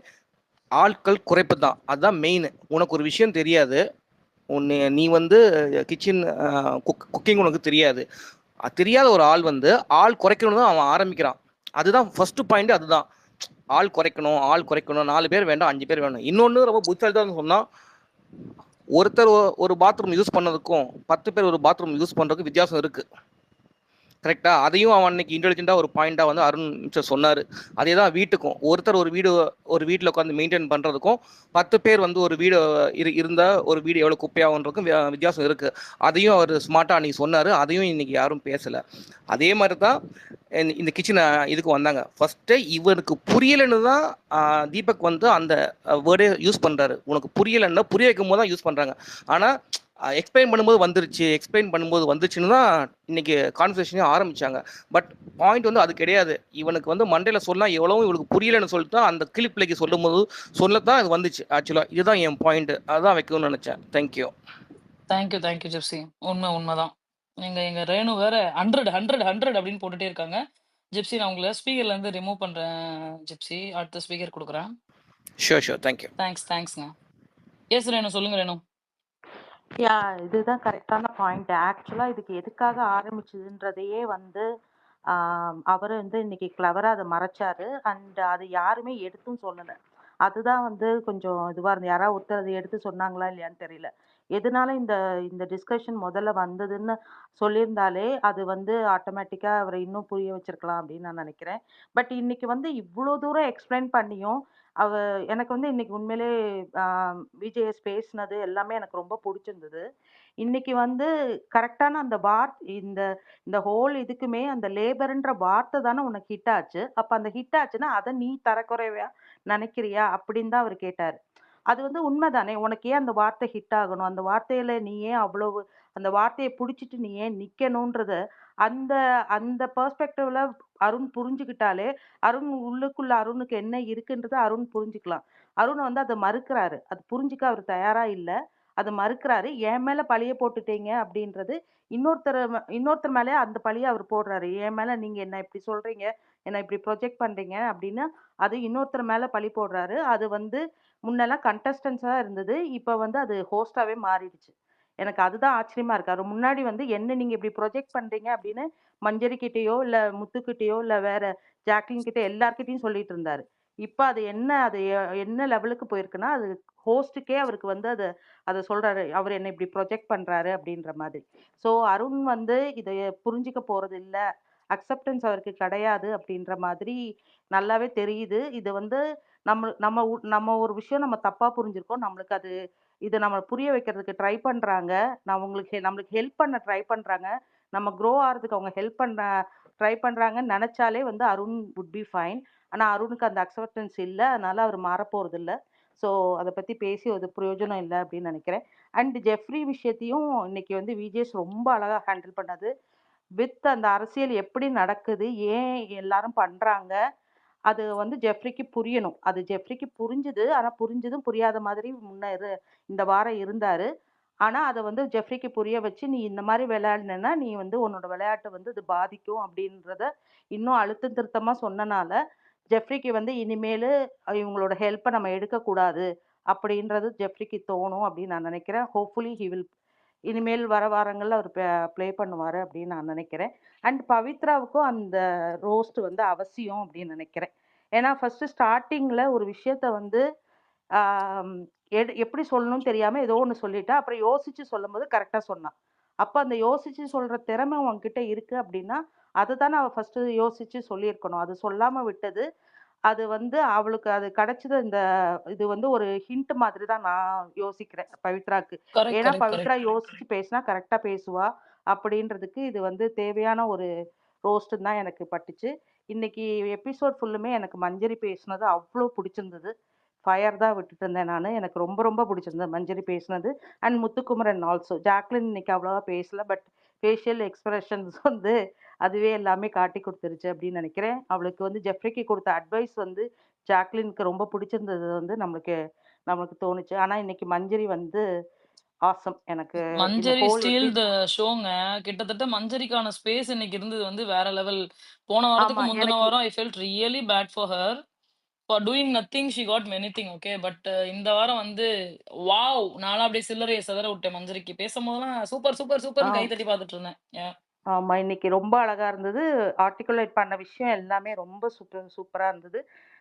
ஆட்கள் குறைப்பு தான். அதுதான் மெயின். உனக்கு ஒரு விஷயம் தெரியாது, நீ வந்து கிச்சன் குக்கிங் உனக்கு தெரியாது, தெரியாத ஒரு ஆள் வந்து ஆள் குறைக்கணும் தான் அவன் ஆரம்பிக்கிறான். அதுதான் ஃபர்ஸ்ட் பாயிண்ட். அதுதான் ஆள் குறைக்கணும் 4 பேர் வேண்டாம் 5 பேர் வேணும். இன்னொன்று ரொம்ப புத்திசாலிதான் சொன்னால், ஒருத்தர் ஒரு பாத்ரூம் யூஸ் பண்ணதுக்கும் 10 பேர் ஒரு பாத்ரூம் யூஸ் பண்ணுறதுக்கும் வித்தியாசம் இருக்குது. கரெக்டா? அதையும் அவன் அன்னைக்கு இன்டெலிஜென்ட்டாக ஒரு பாயிண்டாக வந்து அருண் சொன்னார். அதே தான் வீட்டுக்கும், ஒருத்தர் ஒரு வீட்டில் உட்காந்து மெயின்டைன் பண்ணுறதுக்கும் 10 பேர் வந்து ஒரு வீடு இருந்தால் ஒரு வீடு எவ்வளோ குப்பையாகுன்றதுக்கும் வித்தியாசம் இருக்குது. அதையும் அவர் ஸ்மார்ட்டாக அன்றைக்கி சொன்னார். அதையும் இன்றைக்கி யாரும் பேசலை. அதே மாதிரி தான் இந்த கிச்சனை இதுக்கு வந்தாங்க. ஃபஸ்ட்டு இவருக்கு புரியலைன்னு தான் தீபக் வந்து அந்த வேர்டே யூஸ் பண்ணுறாரு. உனக்கு புரியலைன்னா புரிய வைக்கும் போது தான் யூஸ் பண்ணுறாங்க. ஆனால் எக்ஸ்பிளைன் பண்ணும்போது வந்துச்சுன்னு தான் இன்னைக்கு கான்வர்சேஷனே ஆரம்பிச்சாங்க. பட் பாயிண்ட் வந்து அது கிடையாது. இவனுக்கு வந்து மண்டையில சொல்லலாம் எவ்வளவு இவனுக்கு புரியலன்னு சொல்லிட்டு தான் அந்த கிளிப்லைக்கு சொல்லும்போது சொல்லத்தான் இது வந்துச்சு. ஆக்சுவலா இதுதான் என் பாயிண்ட். அதான் வைக்கணும்னு நினைச்சேன். தேங்க்யூ. தேங்க்யூ ஜெப்சி. உண்மைதான். எங்க ரேணு வேற 100 அப்படின்னு போட்டுட்டே இருக்காங்க. ஜெப்சி, நான் உங்களை ஸ்பீக்கர்ல இருந்து ரிமூவ் பண்றேன். ஜெப்சி, அடுத்த ஸ்பீக்கர் கொடுக்குறேன். Sure thank you. தேங்க்ஸ்ங்க. எஸ் ரேணு, சொல்லுங்க ரேணு. யா இதுதான் கரெக்டான பாயிண்ட். ஆக்சுவலா இதுக்கு எதுக்காக ஆரம்பிச்சதுன்றதையே வந்து அவர் வந்து இன்னைக்கு கிளவரா அதை மறைச்சாரு. அண்ட் அது யாருமே எடுத்தும் சொல்லலை. அதுதான் வந்து கொஞ்சம் இதுவா இருந்து யாராவது ஒருத்தர் அதை எடுத்து சொன்னாங்களா இல்லையான்னு தெரியல. எதனால இந்த இந்த டிஸ்கஷன் முதல்ல வந்ததுன்னு சொல்லியிருந்தாலே அது வந்து ஆட்டோமேட்டிக்கா அவரை இன்னும் புரிய வச்சிருக்கலாம் அப்படின்னு நான் நினைக்கிறேன். பட் இன்னைக்கு வந்து இவ்வளோ தூரம் எக்ஸ்பிளைன் பண்ணியும் எனக்கு வந்து இன்னைக்கு உண்மையிலே விஜேஎஸ் பேசினது எல்லாமே எனக்கு ரொம்ப பிடிச்சிருந்தது. இன்னைக்கு வந்து கரெக்டான அந்த இந்த இந்த ஹோல் இதுக்குமே அந்த லேபர்ன்ற வார்த்தை தானே உனக்கு ஹிட் ஆச்சு. அப்ப அந்த ஹிட் ஆச்சுன்னா அதை நீ தரக்குறைவா நினைக்கிறியா அப்படின்னு தான் அவர் கேட்டாரு. அது வந்து உண்மைதானே. உனக்கு ஏன் அந்த வார்த்தை ஹிட் ஆகணும்? அந்த வார்த்தையில நீ ஏன் அவ்வளவு அந்த வார்த்தையை பிடிச்சிட்டு நீ ஏன் நிக்கணும்ன்றத அந்த அந்த பெர்ஸ்பெக்டிவ்ல அருண் புரிஞ்சுக்கிட்டாலே உள்ளுக்குள்ள அருணுக்கு என்ன இருக்குன்றத அருண் புரிஞ்சுக்கலாம். அருண் வந்து அதை மறுக்கிறாரு. அது புரிஞ்சுக்க அவர் தயாரா இல்ல. அதை மறுக்கிறாரு. என் மேல பழிய போட்டுட்டீங்க அப்படின்றது இன்னொருத்தர் மேலே அந்த பழிய அவர் போடுறாரு. என் மேல நீங்க என்ன இப்படி சொல்றீங்க, என்ன இப்படி ப்ரொஜெக்ட் பண்றீங்க அப்படின்னு அது இன்னொருத்தர் மேல பழி போடுறாரு. அது வந்து முன்னெல்லாம் கண்டஸ்டன்ஸா இருந்தது. இப்ப வந்து அது ஹோஸ்டாவே மாறிடுச்சு. எனக்கு அதுதான் ஆச்சரியமா இருக்கு. அது முன்னாடி வந்து என்ன நீங்க இப்படி ப்ரொஜெக்ட் பண்றீங்க அப்படின்னு மஞ்சரி கிட்டயோ, இல்ல முத்துக்கிட்டயோ, இல்ல வேற ஜாக்லின் கிட்ட எல்லார்கிட்டயும் சொல்லிட்டு இருந்தாரு. இப்ப அது என்ன லெவலுக்கு போயிருக்குன்னா, அது ஹோஸ்ட்டுக்கே அவருக்கு வந்து அத சொல்றாரு. அவரு என்ன இப்படி ப்ரொஜெக்ட் பண்றாரு அப்படின்ற மாதிரி. ஸோ அருண் வந்து இத புரிஞ்சுக்க போறது இல்ல. அக்செப்டன்ஸ் அவருக்கு கிடையாது அப்படின்ற மாதிரி நல்லாவே தெரியுது. இது வந்து நம்ம ஒரு விஷயம் நம்ம தப்பா புரிஞ்சிருக்கோம். இத நம்ம புரிய வைக்கிறதுக்கு ட்ரை பண்றாங்க. நம்மளுக்கு ஹெல்ப் பண்ண ட்ரை பண்றாங்க. நம்ம க்ரோ ஆறதுக்கு அவங்க ஹெல்ப் பண்ண ட்ரை பண்றாங்கன்னு நெனச்சாலே வந்து அருண் வுட் பி ஃபைன். ஆனா அருணுக்கு அந்த அக்செப்டன்ஸ் இல்ல. அதனால அவர் மாறப்போறதில்ல. ஸோ அத பத்தி பேசி ஒரு பிரயோஜனம் இல்ல அப்படின்னு நெனைக்கிறேன். அண்ட் ஜெஃப்ரி விஷயத்தையும் இன்னைக்கு வந்து விஜேஸ் ரொம்ப அழகா ஹேண்டில் பண்ணது. வித் அந்த அரசியல் எப்படி நடக்குது? ஏன் எல்லாரும் பண்றாங்க? அது வந்து ஜெஃப்ரிக்கு புரியணும். அது ஜெஃப்ரிக்கு புரிஞ்சுது. ஆனா புரிஞ்சதும் புரியாத மாதிரி இந்த வாரம் இருந்தாரு. ஆனா அத வந்து ஜெஃப்ரிக்கு புரிய வச்சு, "நீ இந்த மாரி விளையாடுனேன்னா, நீ வந்து உன்னோட விளையாட்ட வந்து இது பாதிக்கும்." அப்படின்றத இன்னும் அழுத்தம் திருத்தமா சொன்னனால, ஜெஃப்ரிக்கு வந்து இனிமேலு இவங்களோட ஹெல்ப்ப நம்ம எடுக்கக்கூடாது அப்படின்றது ஜெஃப்ரிக்கு தோணும் அப்படின்னு நான் நினைக்கிறேன். ஹோப்ஃபுல்லி ஹி வில் இனிமேல் வர வாரங்கள்ல அவர் ப்ளே பண்ணுவாரு அப்படின்னு நான் நினைக்கிறேன். அண்ட் பவித்ராவுக்கும் அந்த ரோஸ்ட் வந்து அவசியம் அப்படின்னு நினைக்கிறேன். ஏன்னா ஃபர்ஸ்ட் ஸ்டார்ட்டிங்ல ஒரு விஷயத்த வந்து ஆம், எப்படி சொல்லணும்னு தெரியாம ஏதோ ஒண்ணு சொல்லிட்டா. அப்புறம் யோசிச்சு சொல்லும்போது கரெக்டா சொன்னா. அப்ப அந்த யோசிச்சு சொல்ற திறமை உன்கிட்ட இருக்கு அப்படின்னா, அதத்தானே அவ ஃபர்ஸ்ட் யோசிச்சு சொல்லியிருக்கணும். அது சொல்லாம விட்டது. அது வந்து அவளுக்கு அது கிடைச்சது இது வந்து ஒரு ஹிண்ட் மாதிரி தான் நான் யோசிக்கிறேன் பவித்ராக்கு. ஏன்னா பவித்ரா கரெக்ட். யோசிச்சு பேசினா கரெக்டா பேசுவா அப்படின்றதுக்கு இது வந்து தேவையான ஒரு ரோஸ்ட்ன்னு தான் எனக்கு பட்டுச்சு. இன்னைக்கு எபிசோட் ஃபுல்லுமே எனக்கு மஞ்சரி பேசுனது அவ்வளோ பிடிச்சிருந்தது. ஃபயர் தான் விட்டுட்டு இருந்தேன் நானு. எனக்கு ரொம்ப ரொம்ப பிடிச்சிருந்தது மஞ்சரி பேசுனது. And Muthukumaran also. ஜாக்லின் இன்னைக்கு அவ்வளவா பேசல. பட் ஃபேஷியல் எக்ஸ்பிரஷன்ஸ் வந்து அதுவே எல்லாமே காட்டி குடுத்துருச்சு அப்படின்னு நினைக்கிறேன். அவளுக்கு வந்து ஜெஃப்ரிக்கு குடுத்த அட்வைஸ் வந்து ஜாக்லினுக்கு ரொம்ப பிடிச்சிருந்தது வந்து நம்மளுக்கு தோணுச்சு. ஆனா இன்னைக்கு மஞ்சரி வந்து ஆசம். எனக்கு இந்த மஞ்சரி ஹோல் ஸ்டீல் த ஷோங்க. கிட்டத்தட்ட மஞ்சரிக்கான ஸ்பேஸ் இன்னைக்கு இருந்தது வந்து வேற லெவல். போன வாரத்துக்கு ஆமா. முந்தின எனக்கு வாரம் I felt really bad for her. For doing nothing she got many thing. Okay. But இந்த வாரம் வந்து வாவ்! நான்லாம் அப்படியே சில்லறைய சிதற விட்டேன் மஞ்சரிக்கு. பேசும்போதெல்லாம் சூப்பர், சூப்பர், ஆ சூப்பர்ன்னு கை தட்டி பார்த்துட்டு இருந்தேன். ஆமா. இன்னைக்கு ரொம்ப அழகா இருந்தது. ஆர்டிகுலேட் பண்ண விஷயம் எல்லாமே ரொம்ப சூப்பரா இருந்தது.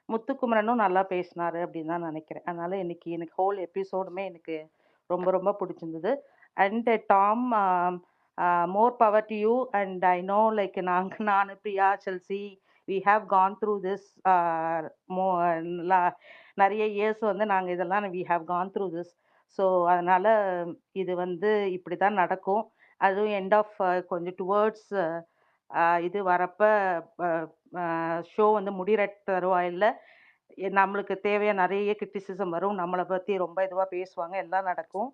முத்துக்குமரனும் நல்லா பேசினாரு அப்படின்னு தான் நினைக்கிறேன். அதனால இன்னைக்கு எனக்கு ஹோல் எபிசோடுமே எனக்கு ரொம்ப ரொம்ப பிடிச்சிருந்தது. And Tom more power to you. And I know like நானு, Priya, Chelsea we have gone through this மோ நிறைய இயர்ஸ் வந்து நாங்க இதெல்லாம் we have gone through this. So அதனால இது வந்து இப்படி தான் நடக்கும். அதுவும் எண்ட் ஆஃப் கொஞ்சம் டுவர்ட்ஸ் இது வரப்ப ஷோ வந்து முடிகிற தருவாயில்ல நம்மளுக்கு தேவையான நிறைய கிரிட்டிசிசம் வரும், நம்மளை பற்றி ரொம்ப இதுவாக பேசுவாங்க, எல்லாம் நடக்கும்.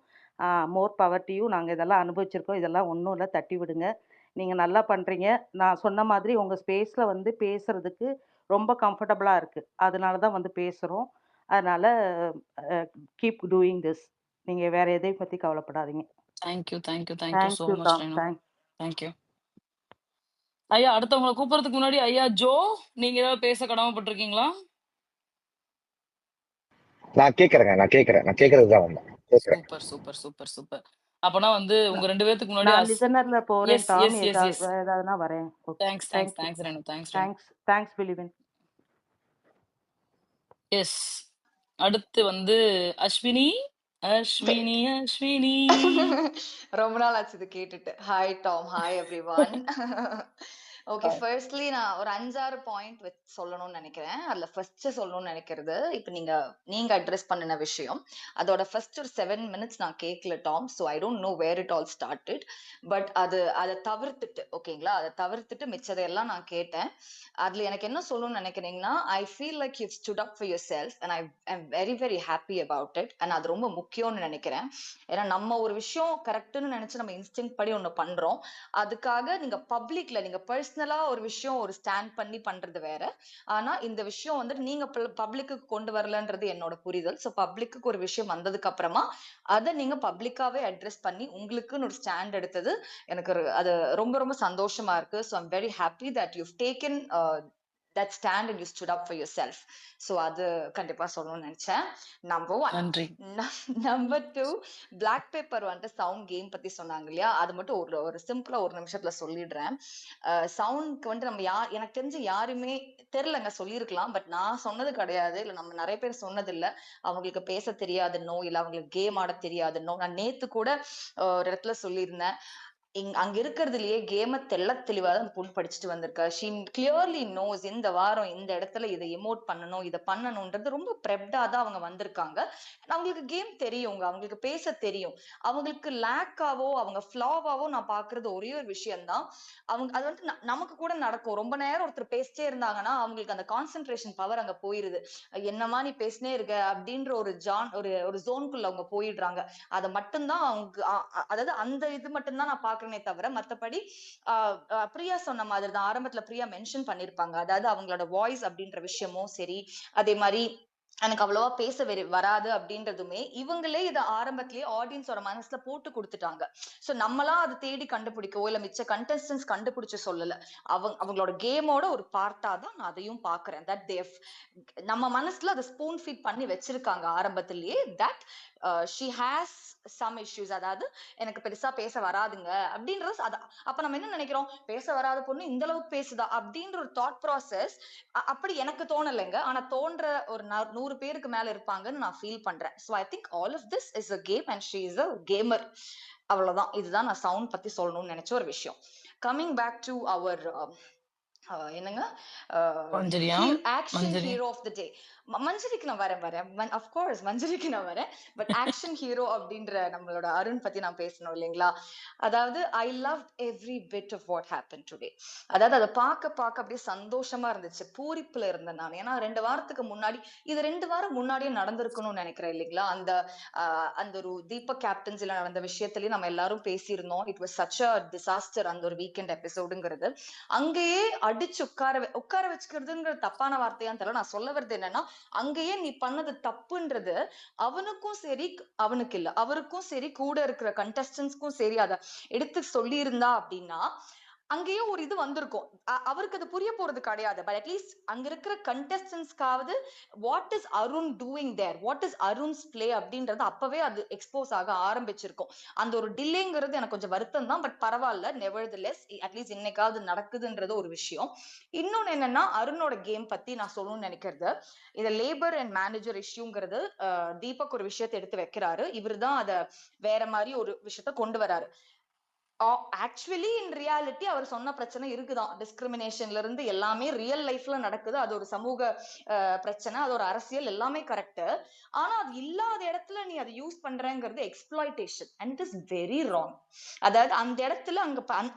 மோர் பவர் டு யூ. நாங்கள் இதெல்லாம் அனுபவிச்சிருக்கோம், இதெல்லாம் ஒன்றும் இல்லை, தட்டி விடுங்க. நீங்கள் நல்லா பண்ணுறீங்க. நான் சொன்ன மாதிரி உங்கள் ஸ்பேஸில் வந்து பேசுறதுக்கு ரொம்ப கம்ஃபர்டபுளாக இருக்குது, அதனால தான் வந்து பேசுகிறோம். அதனால் கீப் டூயிங் திஸ். நீங்கள் வேறு எதையும் பற்றி கவலைப்படாதீங்க. Thank you so thank you much Tom. Renu. Thank you ஐயா. அடுத்தவங்களை கூப்பிடுறதுக்கு முன்னாடி ஐயா ஜோ, நீங்க ஏதாவது பேச கடமைப்பட்டிருக்கீங்களா? நான் கேட்கறது தான் வந்தேன். கேட்கறேன். Super super super super. அப்பனா வந்து உங்க 2 பேத்துக்கு முன்னாடி நான் லிசனரில் போகிறேன் yes Tom, yes yes yes ஏதாவதுனா வரேன். Okay, thanks Renu. தேங்க்ஸ் பிலிவன். எஸ். அடுத்து வந்து அஸ்வினி. ரொம்ப நாள் ஆச்சு இது கேட்டுட்டு. Hi Tom, hi everyone. Okay, firstly நான் ஒரு 5-6 பாயிண்ட் சொல்லணும்னு நினைக்கிறேன். அதுல ஃபர்ஸ்ட் சொல்லணும்னு நினைக்கிறது, இப்போ நீங்க அட்ரஸ் பண்ணின விஷயம், அதோட ஃபர்ஸ்ட் ஒரு 7 மினிட்ஸ் நான் கேட்கல Tom. So I don't know where it all started. But அதை தவிர்த்துட்டு, ஓகேங்களா, அதை தவிர்த்துட்டு மிச்சதையெல்லாம் நான் கேட்டேன். அதுல எனக்கு என்ன சொல்லணும்னு நினைக்கிறீங்கன்னா, ஐ feel like you stood up for your self and I am very very happy about it. And அது ரொம்ப முக்கியம்னு நினைக்கிறேன். ஏன்னா நம்ம ஒரு விஷயம் கரெக்ட்னு நினைச்சு நம்ம இன்ஸ்டிங்க்ட் படி ஒண்ணு பண்றோம். அதுக்காக நீங்க பப்ளிக்ல நீங்க பர்சனலா ஒரு விஷயம் ஒரு ஸ்டாண்ட் பண்ணி பண்றது வேற. ஆனா இந்த விஷயம் வந்து நீங்க பப்ளிக்கு கொண்டு வரலன்றது என்னோட புரிதல். ஸோ பப்ளிக்கு ஒரு விஷயம் வந்ததுக்கு அப்புறமா அதை நீங்க பப்ளிக்காவே அட்ரஸ் பண்ணி உங்களுக்குன்னு ஒரு ஸ்டாண்ட் எடுத்தது எனக்கு அது ரொம்ப ரொம்ப சந்தோஷமா இருக்கு. So I'm very happy that you taken that stand and you stood up for yourself. So அது கண்டிப்பா சொல்லணும்னு நினைச்சேன். நம்பர் 1. நன்றி. நம்பர் 2, பிளாக் பேப்பர் வந்து சவுண்ட் கேம் பத்தி சொன்னாங்க இல்லையா, அது மட்டும் ஒரு சிம்பிளா ஒரு நிமிஷத்துல சொல்லிடுறேன். சவுண்ட்க்கு வந்து நம்ம எனக்கு தெரிஞ்சு யாருமே தெரியலங்க, சொல்லியிருக்கலாம், பட் நான் சொன்னது கிடையாது, இல்ல நம்ம நிறைய பேர் சொன்னது இல்ல. அவங்களுக்கு பேச தெரியாதுன்னோ இல்ல அவங்களுக்கு கேம் ஆட தெரியாதுன்னோ, நான் நேத்து கூட ஒரு இடத்துல சொல்லியிருந்தேன், அங்க இருக்கிறதுலயே கேம தெளிவா தான் அந்த பொண்ணு படிச்சுட்டு வந்திருக்கா. ஷீ கிளியர்லி நோஸ் இந்த வாரம் இந்த இடத்துல இதை எமோட் பண்ணணும், இதை பண்ணணும்ன்றது ரொம்ப ப்ரெப்டா தான் அவங்க வந்திருக்காங்க. அவங்களுக்கு கேம் தெரியும், அவங்களுக்கு பேச தெரியும். அவங்களுக்கு லேக்காவோ அவங்க ஃபிளாவாவோ நான் பாக்குறது ஒரே ஒரு விஷயம்தான், அவங்க அது வந்து நமக்கு கூட நடக்கும். ரொம்ப நேரம் ஒருத்தர் பேசிட்டே இருந்தாங்கன்னா அவங்களுக்கு அந்த கான்சென்ட்ரேஷன் பவர் அங்க போயிருது. என்னமா நீ பேசினே இருக்க அப்படின்ற ஒரு ஜோனுக்குள்ள அவங்க போயிடுறாங்க. அதை மட்டும்தான் அவங்க அதாவது அந்த இது மட்டும்தான் நான் பாக்குறேனே தவிர, மத்தபடி பிரியா சொன்ன மாதிரி தான், ஆரம்பத்துல பிரியா மென்ஷன் பண்ணிருப்பாங்க, அதாவது அவங்களோட வாய்ஸ் அப்படின்ற விஷயமும் சரி, அதே மாதிரி எனக்கு அவ்வளவா பேச வராது அப்படின்றதுமே இவங்களே இதை ஆரம்பத்திலேயே ஆடியன்ஸோட மனசுல போட்டு கொடுத்துட்டாங்க. சோ நம்மளா அதை தேடி கண்டுபிடிக்கவோ இல்ல மிச்ச கண்டெஸ்டன்ஸ் கண்டுபிடிச்சு சொல்லல, அவங்களோட கேமோட ஒரு பார்ட்டா தான் நான் அதையும் பாக்குறேன். தட் தேவ் நம்ம மனசுல அதை ஸ்பூன் ஃபீட் பண்ணி வச்சிருக்காங்க ஆரம்பத்திலேயே, that she has some issues, அதாவது எனக்கு பெருசா பேச வராதுங்க அப்படின்றது. அப்ப நம்ம என்ன நினைக்கிறோம், பேச வராத பொண்ணு இந்த அளவுக்கு பேசுதா அப்படின்ற ஒரு தாட் ப்ராசஸ் அப்படி எனக்கு தோணலைங்க. ஆனா தோன்ற ஒரு 100 பேருக்கு மேல இருப்பாங்கன்னு நான் ஃபீல் பண்றேன். So I think all of this is a game and she is a gamer. அவ்வளவுதான், இதுதான் நான் சவுண்ட் பத்தி சொல்லணும்னு நினைச்ச ஒரு விஷயம். கம்மிங் பேக் டு அவர் என்னங்க ஆக்ஷன் ஹீரோ ஆஃப் த டே, மஞ்சரிக்கு நான் வரேன் அஃப்கோர்ஸ் மஞ்சரிக்கு நான் வரேன். பட் ஆக்ஷன் ஹீரோ அப்படின்ற நம்மளோட அருண் பத்தி நான் பேசணும் இல்லைங்களா. அதாவது I love every bit of what happen today. அதாவது அதை பார்க்க அப்படியே சந்தோஷமா இருந்துச்சு, பூரிப்புல இருந்தேன் நான். ஏன்னா 2 வாரத்துக்கு முன்னாடி, இது 2 வாரம் முன்னாடியே நடந்திருக்கணும்னு நினைக்கிறேன் இல்லைங்களா. அந்த ஒரு தீபக் கேப்டன்சில நடந்த விஷயத்திலயும் நம்ம எல்லாரும் பேசியிருந்தோம். It was such a disaster அந்த ஒரு வீக்கெண்ட் எபிசோடுங்கிறது. அங்கேயே அடிச்சு உட்கார வச்சுக்கிறதுங்கிறது தப்பான வார்த்தையான்னு தெரியல, நான் சொல்ல வருது என்னன்னா, அங்கேயே நீ பண்ணது தப்புன்றது அவனுக்கும் சரி, அவனுக்கு இல்ல அவருக்கும் சரி, கூட இருக்கிற கண்டஸ்டன்ஸ்க்கும் சரி அதை எடுத்து சொல்லி இருந்தா அப்படின்னா அங்கேயே ஒரு இது வந்திருக்கும். அவருக்கு அது புரிய போறது கிடையாது. பட் அட்லீஸ்ட் அங்க இருக்கிற கண்டஸ்டன்ஸ்க்காவது what is Arun doing there, what is Arun's play அப்படின்றது அப்பவே அது எக்ஸ்போஸ் ஆக ஆரம்பிச்சிருக்கும். அந்த ஒரு டிலேங்கிறது எனக்கு கொஞ்சம் வருத்தம் தான், பட் பரவாயில்ல, நெவர்தலெஸ் அட்லீஸ்ட் இன்னைக்காவது நடக்குதுன்றது ஒரு விஷயம். இன்னொன்னு என்னன்னா, அருணோட கேம் பத்தி நான் சொல்லணும்னு நினைக்கிறது, இத லேபர் அண்ட் மேனேஜர் இஷ்யூங்கிறது தீபக் ஒரு விஷயத்தை எடுத்து வைக்கிறாரு, இவருதான் அத வேற மாதிரி ஒரு விஷயத்த கொண்டு வராரு. ஆக்சுவலி இன் ரியாலிட்டி அவர் சொன்ன பிரச்சனை இருக்குதான், டிஸ்கிரிமினேஷன்ல இருந்து எல்லாமே ரியல் லைஃப்ல நடக்குது, அது ஒரு சமூக பிரச்சனை, அது ஒரு அரசியல், எல்லாமே கரெக்ட். ஆனா அது இல்லாத இடத்துல இடத்துல நீ அதை யூஸ் பண்றங்கிறது exploitation and it is very wrong. அதாவது அந்த இடத்துல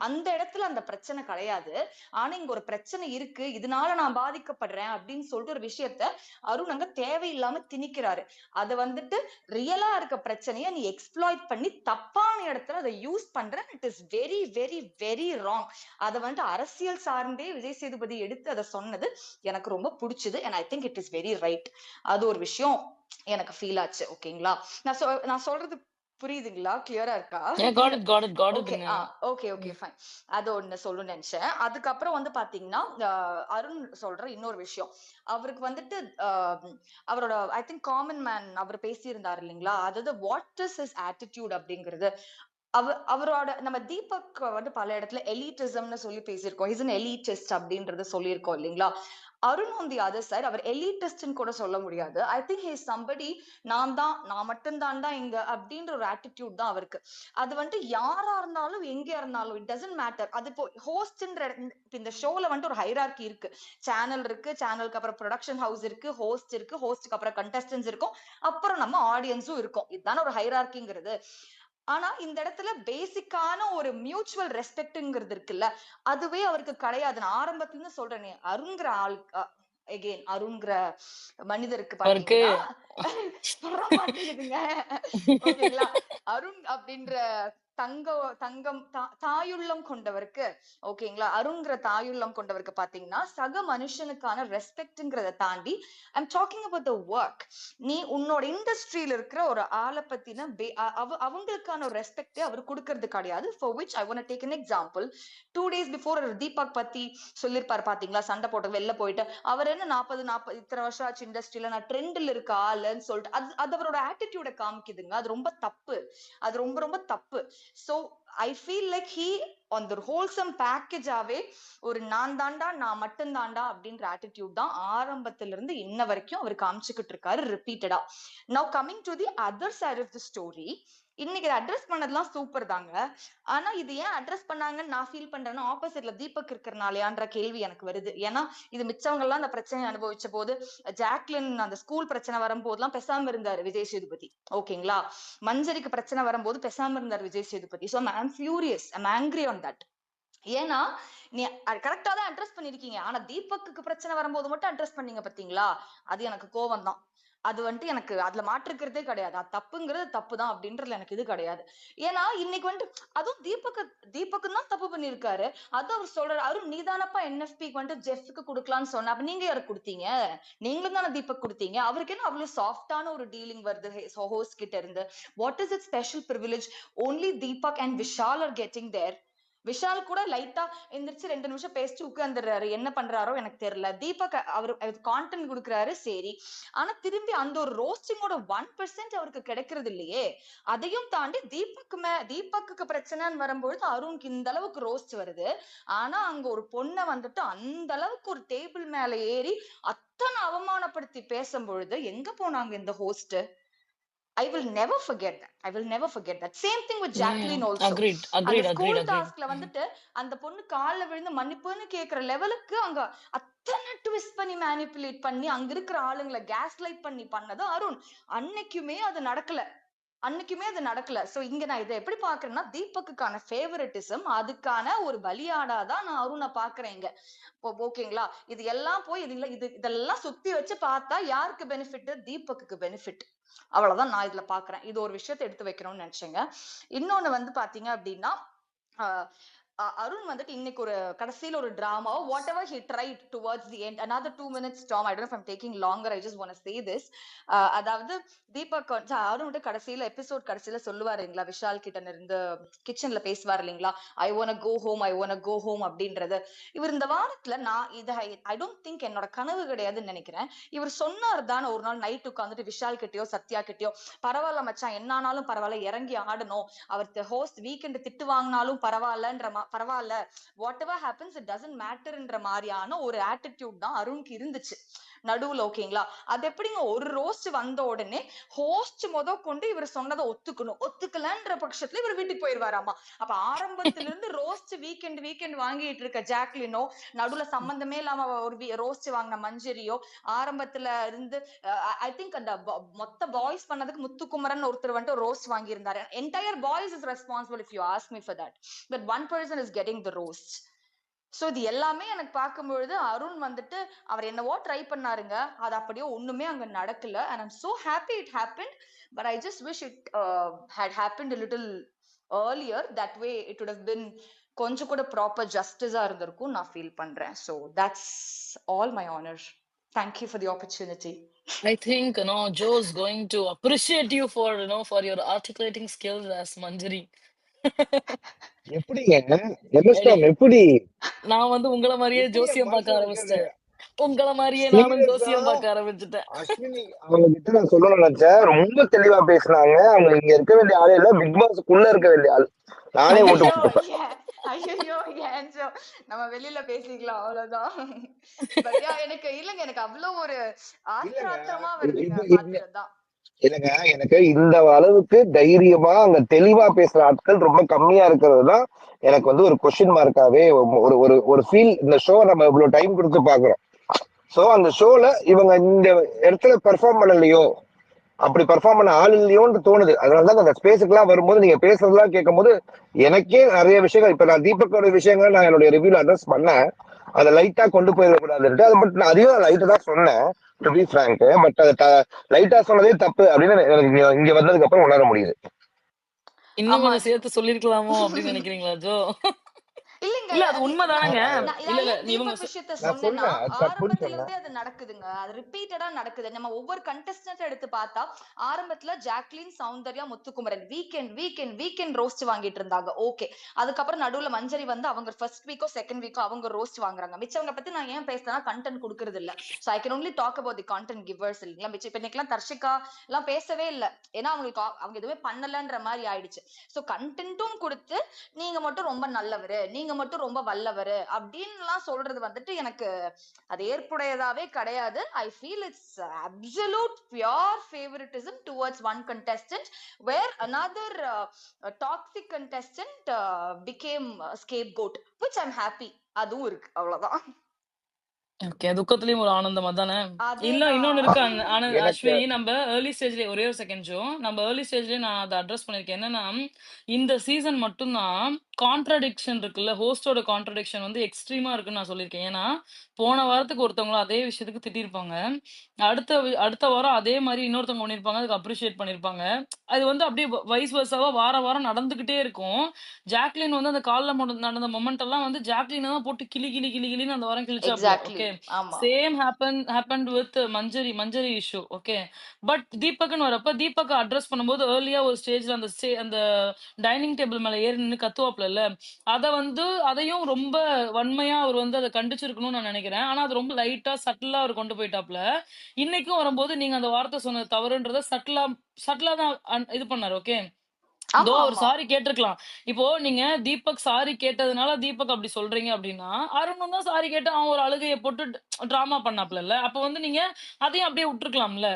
அந்த இடத்துல அந்த பிரச்சனை கிடையாது. ஆனா இங்க ஒரு பிரச்சனை இருக்கு, இதனால நான் பாதிக்கப்படுறேன் அப்படின்னு சொல்லிட்டு ஒரு விஷயத்த அருண் அங்க தேவையில்லாம திணிக்கிறாரு. அதை வந்துட்டு ரியலா இருக்க பிரச்சனைய நீ எக்ஸ்ப்ளாய்ட் பண்ணி தப்பான இடத்துல அதை யூஸ் பண்ற. It is very very very wrong. அதை வந்துட்டு அரசியல் சார்ந்தே விஜய் சேதுபதி எடுத்து அதை சொன்னது எனக்கு ரொம்ப பிடிச்சது. And I think it is very right. அது ஒரு விஷயம் எனக்கு ஃபீல் ஆச்சு. ஓகேங்களா, நான் சொல்றது புரியுதுங்களா? கிளியரா இருக்கா? Okay okay okay fine. அது ஒண்ணு சொல்ல நினைச்சேன். அதுக்கப்புறம் வந்து பாத்தீங்கன்னா அருண் சொல்ற இன்னொரு விஷயம், அவருக்கு வந்துட்டு அவரோட ஐ திங்க் காமன் மேன் அவர் பேசியிருந்தாரு இல்லைங்களா, அதாவது வாட் இஸ் ஹிஸ் ஆட்டிடியூட் அப்படிங்கிறது. அவரோட நம்ம தீபக் வந்து பல இடத்துல எலிட்டிசம்னு சொல்லி பேசியிருக்கோம், இஸ் அன் எலிட்டிஸ்ட் அப்படின்றத சொல்லியிருக்கோம் இல்லைங்களா. Arun on the other side அவர் எலிட்டிஸ்ட்னு கூட சொல்ல முடியாது. I think he is somebody நான் மட்டும்தான் இங்க அப்படின்ற ஒரு ஆட்டிடியூட் தான் அவருக்கு. அது வந்துட்டு யாரா இருந்தாலும் எங்க இருந்தாலும் இட் டசன்ட் மேட்டர். அது இப்போ ஹோஸ்ட்ன்ற இந்த ஷோல வந்துட்டு ஒரு ஹைரார்கி இருக்கு. சேனல் இருக்கு, சேனலுக்கு அப்புறம் ப்ரொடக்ஷன் ஹவுஸ் இருக்கு, ஹோஸ்ட் இருக்கு, ஹோஸ்டுக்கு அப்புறம் கண்டஸ்டன்ஸ் இருக்கும், அப்புறம் நம்ம ஆடியன்ஸும் இருக்கும். இதுதானே ஒரு ஹைரார்கிங்கிறது. ஆனா இந்த இடத்துல பேசிக்கான ஒரு மியூச்சுவல் ரெஸ்பெக்ட்ங்கிறது இருக்குல்ல, அதுவே அவருக்கு கிடையாது. நான் ஆரம்பத்துல இருந்து சொல்றேனே, அருண்கிற ஆள் எகெயின் அருண்கிற மனிதருக்கு பாத்தீங்கன்னா வர மாட்டேங்குதுங்க. ஓகேங்களா, அருண் அப்படின்ற தங்கம் தாயுள்ளம் கொண்டவருக்கு, ஓகேங்களா, அருண்கிற தாயுள்ளம் கொண்டவருக்கு பாத்தீங்கன்னா சக மனுஷனுக்கான ரெஸ்பெக்ட்ங்கிறத தாண்டி I'm talking about the work. நீ உன்னோட இண்டஸ்ட்ரியில இருக்கிற ஒரு ஆளை பத்தின அவங்களுக்கான ஒரு ரெஸ்பெக்டே அவர் கொடுக்கறது கிடையாது. For which I want take an example. 2 days before Deepak பத்தி சொல்லிருப்பாரு பாத்தீங்களா, சண்டை போட்டு வெளில போயிட்டு அவர் என்ன 40 இத்தனை வருஷம் ஆச்சு இண்டஸ்ட்ரியில, நான் ட்ரெண்ட்ல இருக்க ஆளுன்னு சொல்லிட்டு அது அவரோட ஆட்டிடியூட காமிக்குதுங்க. அது ரொம்ப தப்பு, அது ரொம்ப ரொம்ப தப்பு. So I feel like he on the wholesome பேக்கேஜாவே ஒரு நான் மட்டும் தாண்டா அப்படின்ற ஆட்டிடியூட் தான் ஆரம்பத்துல இருந்து இன்ன வரைக்கும் அவர் காமிச்சுக்கிட்டு இருக்காரு ரிப்பீட்டடா. Now coming to the other side of the story, இன்னைக்கு அட்ரஸ் பண்ணதெல்லாம் சூப்பர் தாங்க. ஆனா இது ஏன் அட்ரஸ் பண்ணாங்கன்னு நான் ஃபீல் பண்றேன்னா ஆப்போசிட்ல தீபக் இருக்கிறனாலயான்ற கேள்வி எனக்கு வருது. ஏன்னா இது மிச்சவங்க எல்லாம் அந்த பிரச்சனை அனுபவிச்ச போது, ஜாக்லின் அந்த ஸ்கூல் பிரச்சனை வரும்போதெல்லாம் பெசாம இருந்தாரு விஜய் சேதுபதி. ஓகேங்களா, மஞ்சரிக்கு பிரச்சனை வரும்போது பெசாம இருந்தாரு Vijay Sethupathi. So I'm furious, I'm angry on that. ஏன்னா நீ கரெக்டா தான் அட்ரஸ் பண்ணிருக்கீங்க, ஆனா தீபக்கு பிரச்சனை வரும்போது மட்டும் அட்ரஸ் பண்ணீங்க பாத்தீங்களா, அது எனக்கு கோவம் தான். அது வந்துட்டு எனக்கு அதுல மாற்றுக்கிறதே கிடையாது. அது தப்புங்கிறது தப்பு தான் அப்படின்றதுல எனக்கு இது கிடையாது. ஏன்னா இன்னைக்கு வந்துட்டு அதுவும் தீபக்கு தான் தப்பு பண்ணிருக்காரு. அது அவர் சொல்றாரு, அருண் நீதானப்பா என்எஃபிக்கு வந்துட்டு ஜெஃப்க்கு கொடுக்கலாம்னு சொன்ன, அப்ப நீங்க யாருக்கு கொடுத்தீங்க? நீங்களும் தானே தீபக் கொடுத்தீங்க. அவருக்கு என்ன அவ்வளவு சாஃப்டான ஒரு டீலிங் வருது ஹோஸ்ட் கிட்ட இருந்து? What is it special privilege only Deepak and Vishal are getting there? Vishal கூட லைட்டா எந்திரிச்சு 2 நிமிஷம் பேசிட்டு உட்கார்ந்துடுறாரு, என்ன பண்றாரோ எனக்கு தெரியல. தீபக் அவர் கான்டென்ட் கொடுக்குறாரு சரி, ஆனா திரும்பி அந்த ஒரு ரோஸ்டிங்கோட 1% அவருக்கு கிடைக்கிறது இல்லையே. அதையும் தாண்டி தீபக்கு பிரச்சனைன்னு வரும்பொழுது அருணுக்கு இந்த அளவுக்கு ரோஸ்ட் வருது. ஆனா அங்க ஒரு பொண்ணை வந்துட்டு அந்த அளவுக்கு ஒரு டேபிள் மேல ஏறி அத்தனை அவமானப்படுத்தி பேசும் பொழுது எங்க போனாங்க இந்த host? I will never forget that. I will never forget that. Same thing with Jacqueline also. அந்த ஸ்கூல் டாஸ்க்ல வந்துட்டு அந்த பொண்ணு கால்ல விழுந்து மன்னிப்புன்னு கேக்குற லெவலுக்கு அங்க அத்தனை ட்விஸ்ட் பண்ணி மேனிபுலேட் பண்ணி அங்க இருக்கிற ஆளுங்களை கேஸ் லைட் பண்ணி பண்ணது அருண். அன்னைக்குமே அது நடக்கல. சோ இங்க நான் இதை எப்படி பாக்குறேன்னா, தீபக்குக்கான ஃபேவரட்டிசம், அதுக்கான ஒரு பலியாடாதான் நான் அருணை பாக்குறேங்க. ஓகேங்களா, இது எல்லாம் போய் இதெல்லாம் சுத்தி வச்சு பார்த்தா யாருக்கு பெனிஃபிட்? தீபக்கு பெனிஃபிட். அவ்வளவுதான் நான் இதுல பாக்குறேன். இது ஒரு விஷயத்தை எடுத்து வைக்கணும்னு நினைச்சேங்க. இன்னொன்னு வந்து பாத்தீங்க அப்படின்னா, அருண் வந்துட்டு இன்னைக்கு ஒரு கடைசியில ஒரு drama whatever he tried towards the end, another 2 minutes Tom, I don't know if I'm taking longer, I just want to say this. அதாவது தீபக் அருண் வந்து கடைசியில எபிசோட் கடைசியில சொல்லுவாருங்களா, விஷால் கிட்ட இருந்து கிச்சன்ல பேசுவார் இல்லைங்களா, ஐ வாண்ட் கோ ஹோம் அப்படின்றது. இவர் இந்த வாரத்துல நான் இதை ஐ டோன்ட் திங்க் என்னோட கனவு கிடையாதுன்னு நினைக்கிறேன். இவர் சொன்னார் தானே ஒரு நாள் நைட் உட்காந்துட்டு விஷால் கிட்டயோ சத்யா கிட்டயோ, பரவாயில்ல மச்சான் என்னானாலும் பரவாயில்ல இறங்கி ஆடணும், அவர் ஹோஸ்ட் வீக்கெண்ட் திட்டு வாங்கினாலும் பரவாயில்லன்ற பரவாயில்ல, whatever happens it doesn't மேட்டர்ன்ற மாதிரியான ஒரு ஆட்டிடியூட் தான் அருணுக்கு இருந்துச்சு நடுவுல. ஓகேங்களா? அது எப்படிங்க ஒரு ரோஸ்ட் வந்த உடனே ஹோஸ்ட் கொண்டு இவர் சொன்னதை ஒத்துக்கலன்ற பட்சத்துல இவர் வீட்டுக்கு போயிருவாராமா. அப்ப ஆரம்பத்துல இருந்து ரோஸ்ட் வீக்கெண்ட் வாங்கிட்டு இருக்க ஜாக்லினோ, நடுவுல சம்பந்தமே இல்லாம ஒரு ரோஸ்ட் வாங்கின மஞ்சரியோ, ஆரம்பத்துல இருந்து ஐ திங்க் அந்த மொத்த பாய்ஸ் பண்ணதுக்கு முத்துக்குமரன் ஒருத்தர் வந்துட்டு ரோஸ்ட் வாங்கி இருந்தாரு. Entire boys is responsible if you ask me for that, but one person is getting the roast. So இது எல்லாமே எனக்கு பார்க்கும்பொழுது அருண் வந்துட்டு அவர் என்னவோ ட்ரை பண்ணாருங்க, அது அப்படியே ஒண்ணுமே அங்க நடக்கல. and I'm so happy it happened, but I just wish it had happened a little earlier. That way it would have been கொஞ்சம் கூட ப்ராப்பர் ஜஸ்டிஸா இருந்திருக்கும் நான் ஃபீல் பண்றேன். so that's all my honor. Thank you for the opportunity. I think Joe is going to appreciate you for for your articulating skills as Manjari. எப்படிங்க எம்எஸ்டாம் எப்படி நான் வந்து உங்களை மாதிரியே எப்படி ஜோசியம் பார்க்க மனசுல இருக்கிறது ஆரம்பிச்சிட்டேன். உங்களை மாதிரியே நானும் சீரியஸா ஜோசியம் பார்க்க ஆரம்பிச்சுட்டேன். அஸ்வினி அவங்க கிட்ட நான் சொல்லணும்னு நினைச்சேன். ரொம்ப தெளிவா பேசினாங்க. அவங்க இங்க இருக்க வேண்டிய ஆளே இல்ல, பிக் பாஸ்க்குள்ள இருக்க வேண்டிய ஆள். நானே ஓட்டு போட்டுப்பேன். ஐயோ ஏன்ஜோ நம்ம வெளியில பேசிக்கலாம் அவ்வளவுதான். எனக்கு இல்லங்க, எனக்கு அவ்வளவு ஒரு ஆத்திரமா வருதுங்க பாத்துறதுதான். இல்லங்க, எனக்கு இந்த அளவுக்கு தைரியமா அங்க தெளிவா பேசுற ஆட்கள் ரொம்ப கம்மியா இருக்கிறது தான் எனக்கு வந்து ஒரு கொஸ்டின் மார்க்காவே ஒரு ஒரு ஒரு ஃபீல். இந்த ஷோ நம்ம இவ்வளவு டைம் கொடுத்து பாக்குறோம். சோ அந்த ஷோல இவங்க இந்த இடத்துல பெர்ஃபார்ம் பண்ணலையோ, அப்படி பெர்ஃபார்ம் பண்ண ஆள் இல்லையோன்னு தோணுது. அதனாலதான் அந்த ஸ்பேஸுக்கு எல்லாம் வரும்போது நீங்க பேசுறதெல்லாம் கேட்கும் போது எனக்கே நிறைய விஷயங்கள், இப்ப நான் தீபக்கோட விஷயங்கள் நான் என்னுடைய ரிவ்யூல அட்ரஸ் பண்ணேன். அதை லைட்டா கொண்டு போயிடக்கூடாதுன்ட்டு அது மட்டும் நான் அதையும் லைட்டா தான் சொன்னேன், டு பி ஃப்ராங்க். பட் அதை லைட்டா சொன்னதே தப்பு அப்படின்னு எனக்கு இங்க வந்ததுக்கு அப்புறம் உணர முடியுது. இன்னும் கொஞ்சம் சேர்த்து சொல்லிருக்கலாமோ அப்படின்னு நினைக்கிறீங்களா ஜோ? இல்ல அது உண்மைதானங்க. இல்ல தீபக் விஷயத்த சொன்னேன்னா ஆரம்பத்துல இருந்தே அது நடக்குதுங்க, அது ரிப்பீட்டடா நடக்குது. நம்ம ஒவ்வொரு கண்டெஸ்டன்ட் எடுத்து பார்த்தா ஆரம்பத்துல Jacqueline, Soundarya, Muthukumaran weekend roast வாங்கிட்டு இருந்தாங்க. ஓகே, அதுக்கப்புறம் நடுவுல மஞ்சரி வந்து அவங்க ஃபர்ஸ்ட் வீக்கோ செகண்ட் வீக்கோ அவங்க ரோஸ்ட் வாங்குறாங்க. மிச்சவங்க பத்தி நான் ஏன் பேசுறேன்னா கண்டென்ட் கொடுக்கறது இல்ல. So I can only talk about the content givers இல்லைங்களா. மிச்சம் இப்ப இன்னைக்கெல்லாம் தர்ஷிகா எல்லாம் பேசவே இல்லை, ஏன்னா அவங்களுக்கு அவங்க எதுவுமே பண்ணலன்ற மாதிரி ஆயிடுச்சு. சோ கண்டென்ட்டும் கொடுத்து நீங்க மட்டும் ரொம்ப நல்லவரு, நீங்க மட்டும் ரொம்ப வல்லவரு அப்படின்னு எல்லாம் சொல்றது வந்துட்டு எனக்கு அது ஏற்புடையதாவே கிடையாது. I feel it's absolute pure favouritism towards one contestant where another toxic contestant became a scapegoat, which I'm happy. அதுவும் இருக்கு, அவ்வளவுதான். ஓகே, துக்கத்துலயும் ஒரு ஆனந்தமா தானே. இல்ல இன்னொன்னு இருக்கு அஸ்வினி, நம்ம ஏர்லி ஸ்டேஜ்ல ஒரே ஒரு செகண்ட் ஜோ, நம்ம ஏர்லி ஸ்டேஜ்லயே நான் அதை அட்ரஸ் பண்ணிருக்கேன். என்னன்னா இந்த சீசன் மட்டும்தான் கான்ட்ராடிக்ஷன் இருக்குல்ல, ஹோஸ்டோட கான்ட்ராடிக்ஷன் வந்து எக்ஸ்ட்ரீமா இருக்குன்னு நான் சொல்லியிருக்கேன். ஏன்னா போன வாரத்துக்கு ஒருத்தவங்களும் அதே விஷயத்துக்கு திட்டிருப்பாங்க, அடுத்த வாரம் அதே மாதிரி இன்னொருத்தவங்க பண்ணிருப்பாங்க, அதுக்கு அப்ரிஷியேட் பண்ணிருப்பாங்க. அது வந்து அப்படியே வைஸ் வர்சாவா வாரம் நடந்துகிட்டே இருக்கும். ஜாக்லின் வந்து அந்த கால்ல நடந்த மொமெண்ட் எல்லாம் வந்து ஜாக்லின் தான் போட்டு கிளின்னு அந்த வாரம் கிழிச்சாப்ல. Okay, same happened with Manjari issue. Okay, but தீபக்னு வரப்ப தீபக் அட்ரஸ் பண்ணும்போது ஏர்லியா ஒரு ஸ்டேஜ்ல அந்த டைனிங் டேபிள் மேல ஏறி நின்று கத்துவாப்ல, அதையும் ரொம்ப வன்மையா அவர் வந்து அதை கண்டிச்சிருக்கணும்னு நான் நினைக்கிறேன். ஆனா அது ரொம்ப லைட்டா சட்டிலா அவர் கொண்டு போயிட்டாப்ல. இன்னைக்கும் வரும்போது நீங்க அந்த வார்த்தை சொன்னது தவறுன்றத சட்டிலா தான் இது பண்ணாரு. ஓகே, தோ அவர் சாரி கேட்டிருக்கலாம். இப்போ நீங்க தீபக் சாரி கேட்டதுனால தீபக் அப்படி சொல்றீங்க அப்படின்னா, அருணும் தான் சாரி கேட்டு அவன் ஒரு அழுகையை போட்டு டிராமா பண்ணாப்ல. அப்ப வந்து நீங்க அதையும் அப்படியே விட்டுருக்கலாம்ல.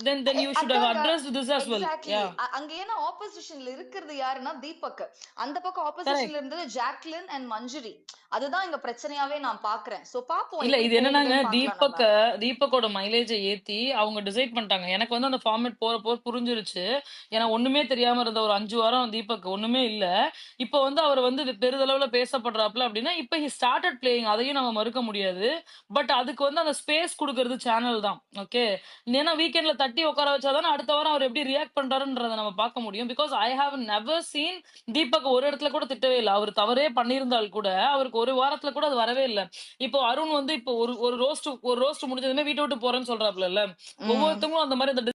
then you should have addressed this as well. அங்க ஏன்னா ஆப்போசிஷன்ல இருக்கிறது யாருன்னா தீபக், அந்த பக்கம் ஆப்போசிஷன்ல இருந்தது ஜாக்லின் அண்ட் மஞ்சுரி. அதுதான் இங்க பிரச்சனையாவே நான் பாக்குறேன். சோ பாப்போம். இல்ல இது என்னன்னாங்க, தீபக்கோட மைலேஜை ஏத்தி அவங்க டிசைட் பண்ணிட்டாங்க. எனக்கு வந்து அந்த ஃபார்மேட் போற புரிஞ்சிருச்சு. ஏன்னா ஒண்ணுமே தெரியாம இருந்த ஒரு 5 வாரம் தீபக் ஒண்ணுமே இல்ல. இப்போ வந்து அவர் வந்து பெரிதளவுல பேசப்படுறாப்ல அப்படின்னா இப்ப he started playing, அதையும் நம்ம மறுக்க முடியாது. பட் அதுக்கு வந்து அந்த ஸ்பேஸ் கொடுக்கறது சேனல் தான். ஓகே, ஏன்னா வீக்கெண்ட்ல தட்டி உட்கார வச்சாதானே அடுத்த வாரம் அவர் எப்படி ரியாக்ட் பண்றாருன்றதை நம்ம பார்க்க முடியும். Because I have never seen Deepak ஒரு இடத்துல கூட திட்டவே இல்லை. அவர் தவறே பண்ணியிருந்தால் கூட அவருக்கு ஒரு வாரத்துல கூட அது வரவே இல்லை. இப்போ அருண் வந்து இப்போ ஒரு ரோஸ்ட் முடிஞ்சதுமே வீட்டை விட்டு போறேன்னு சொல்றாப்ல. ஒவ்வொருத்தவங்களும் அந்த மாதிரி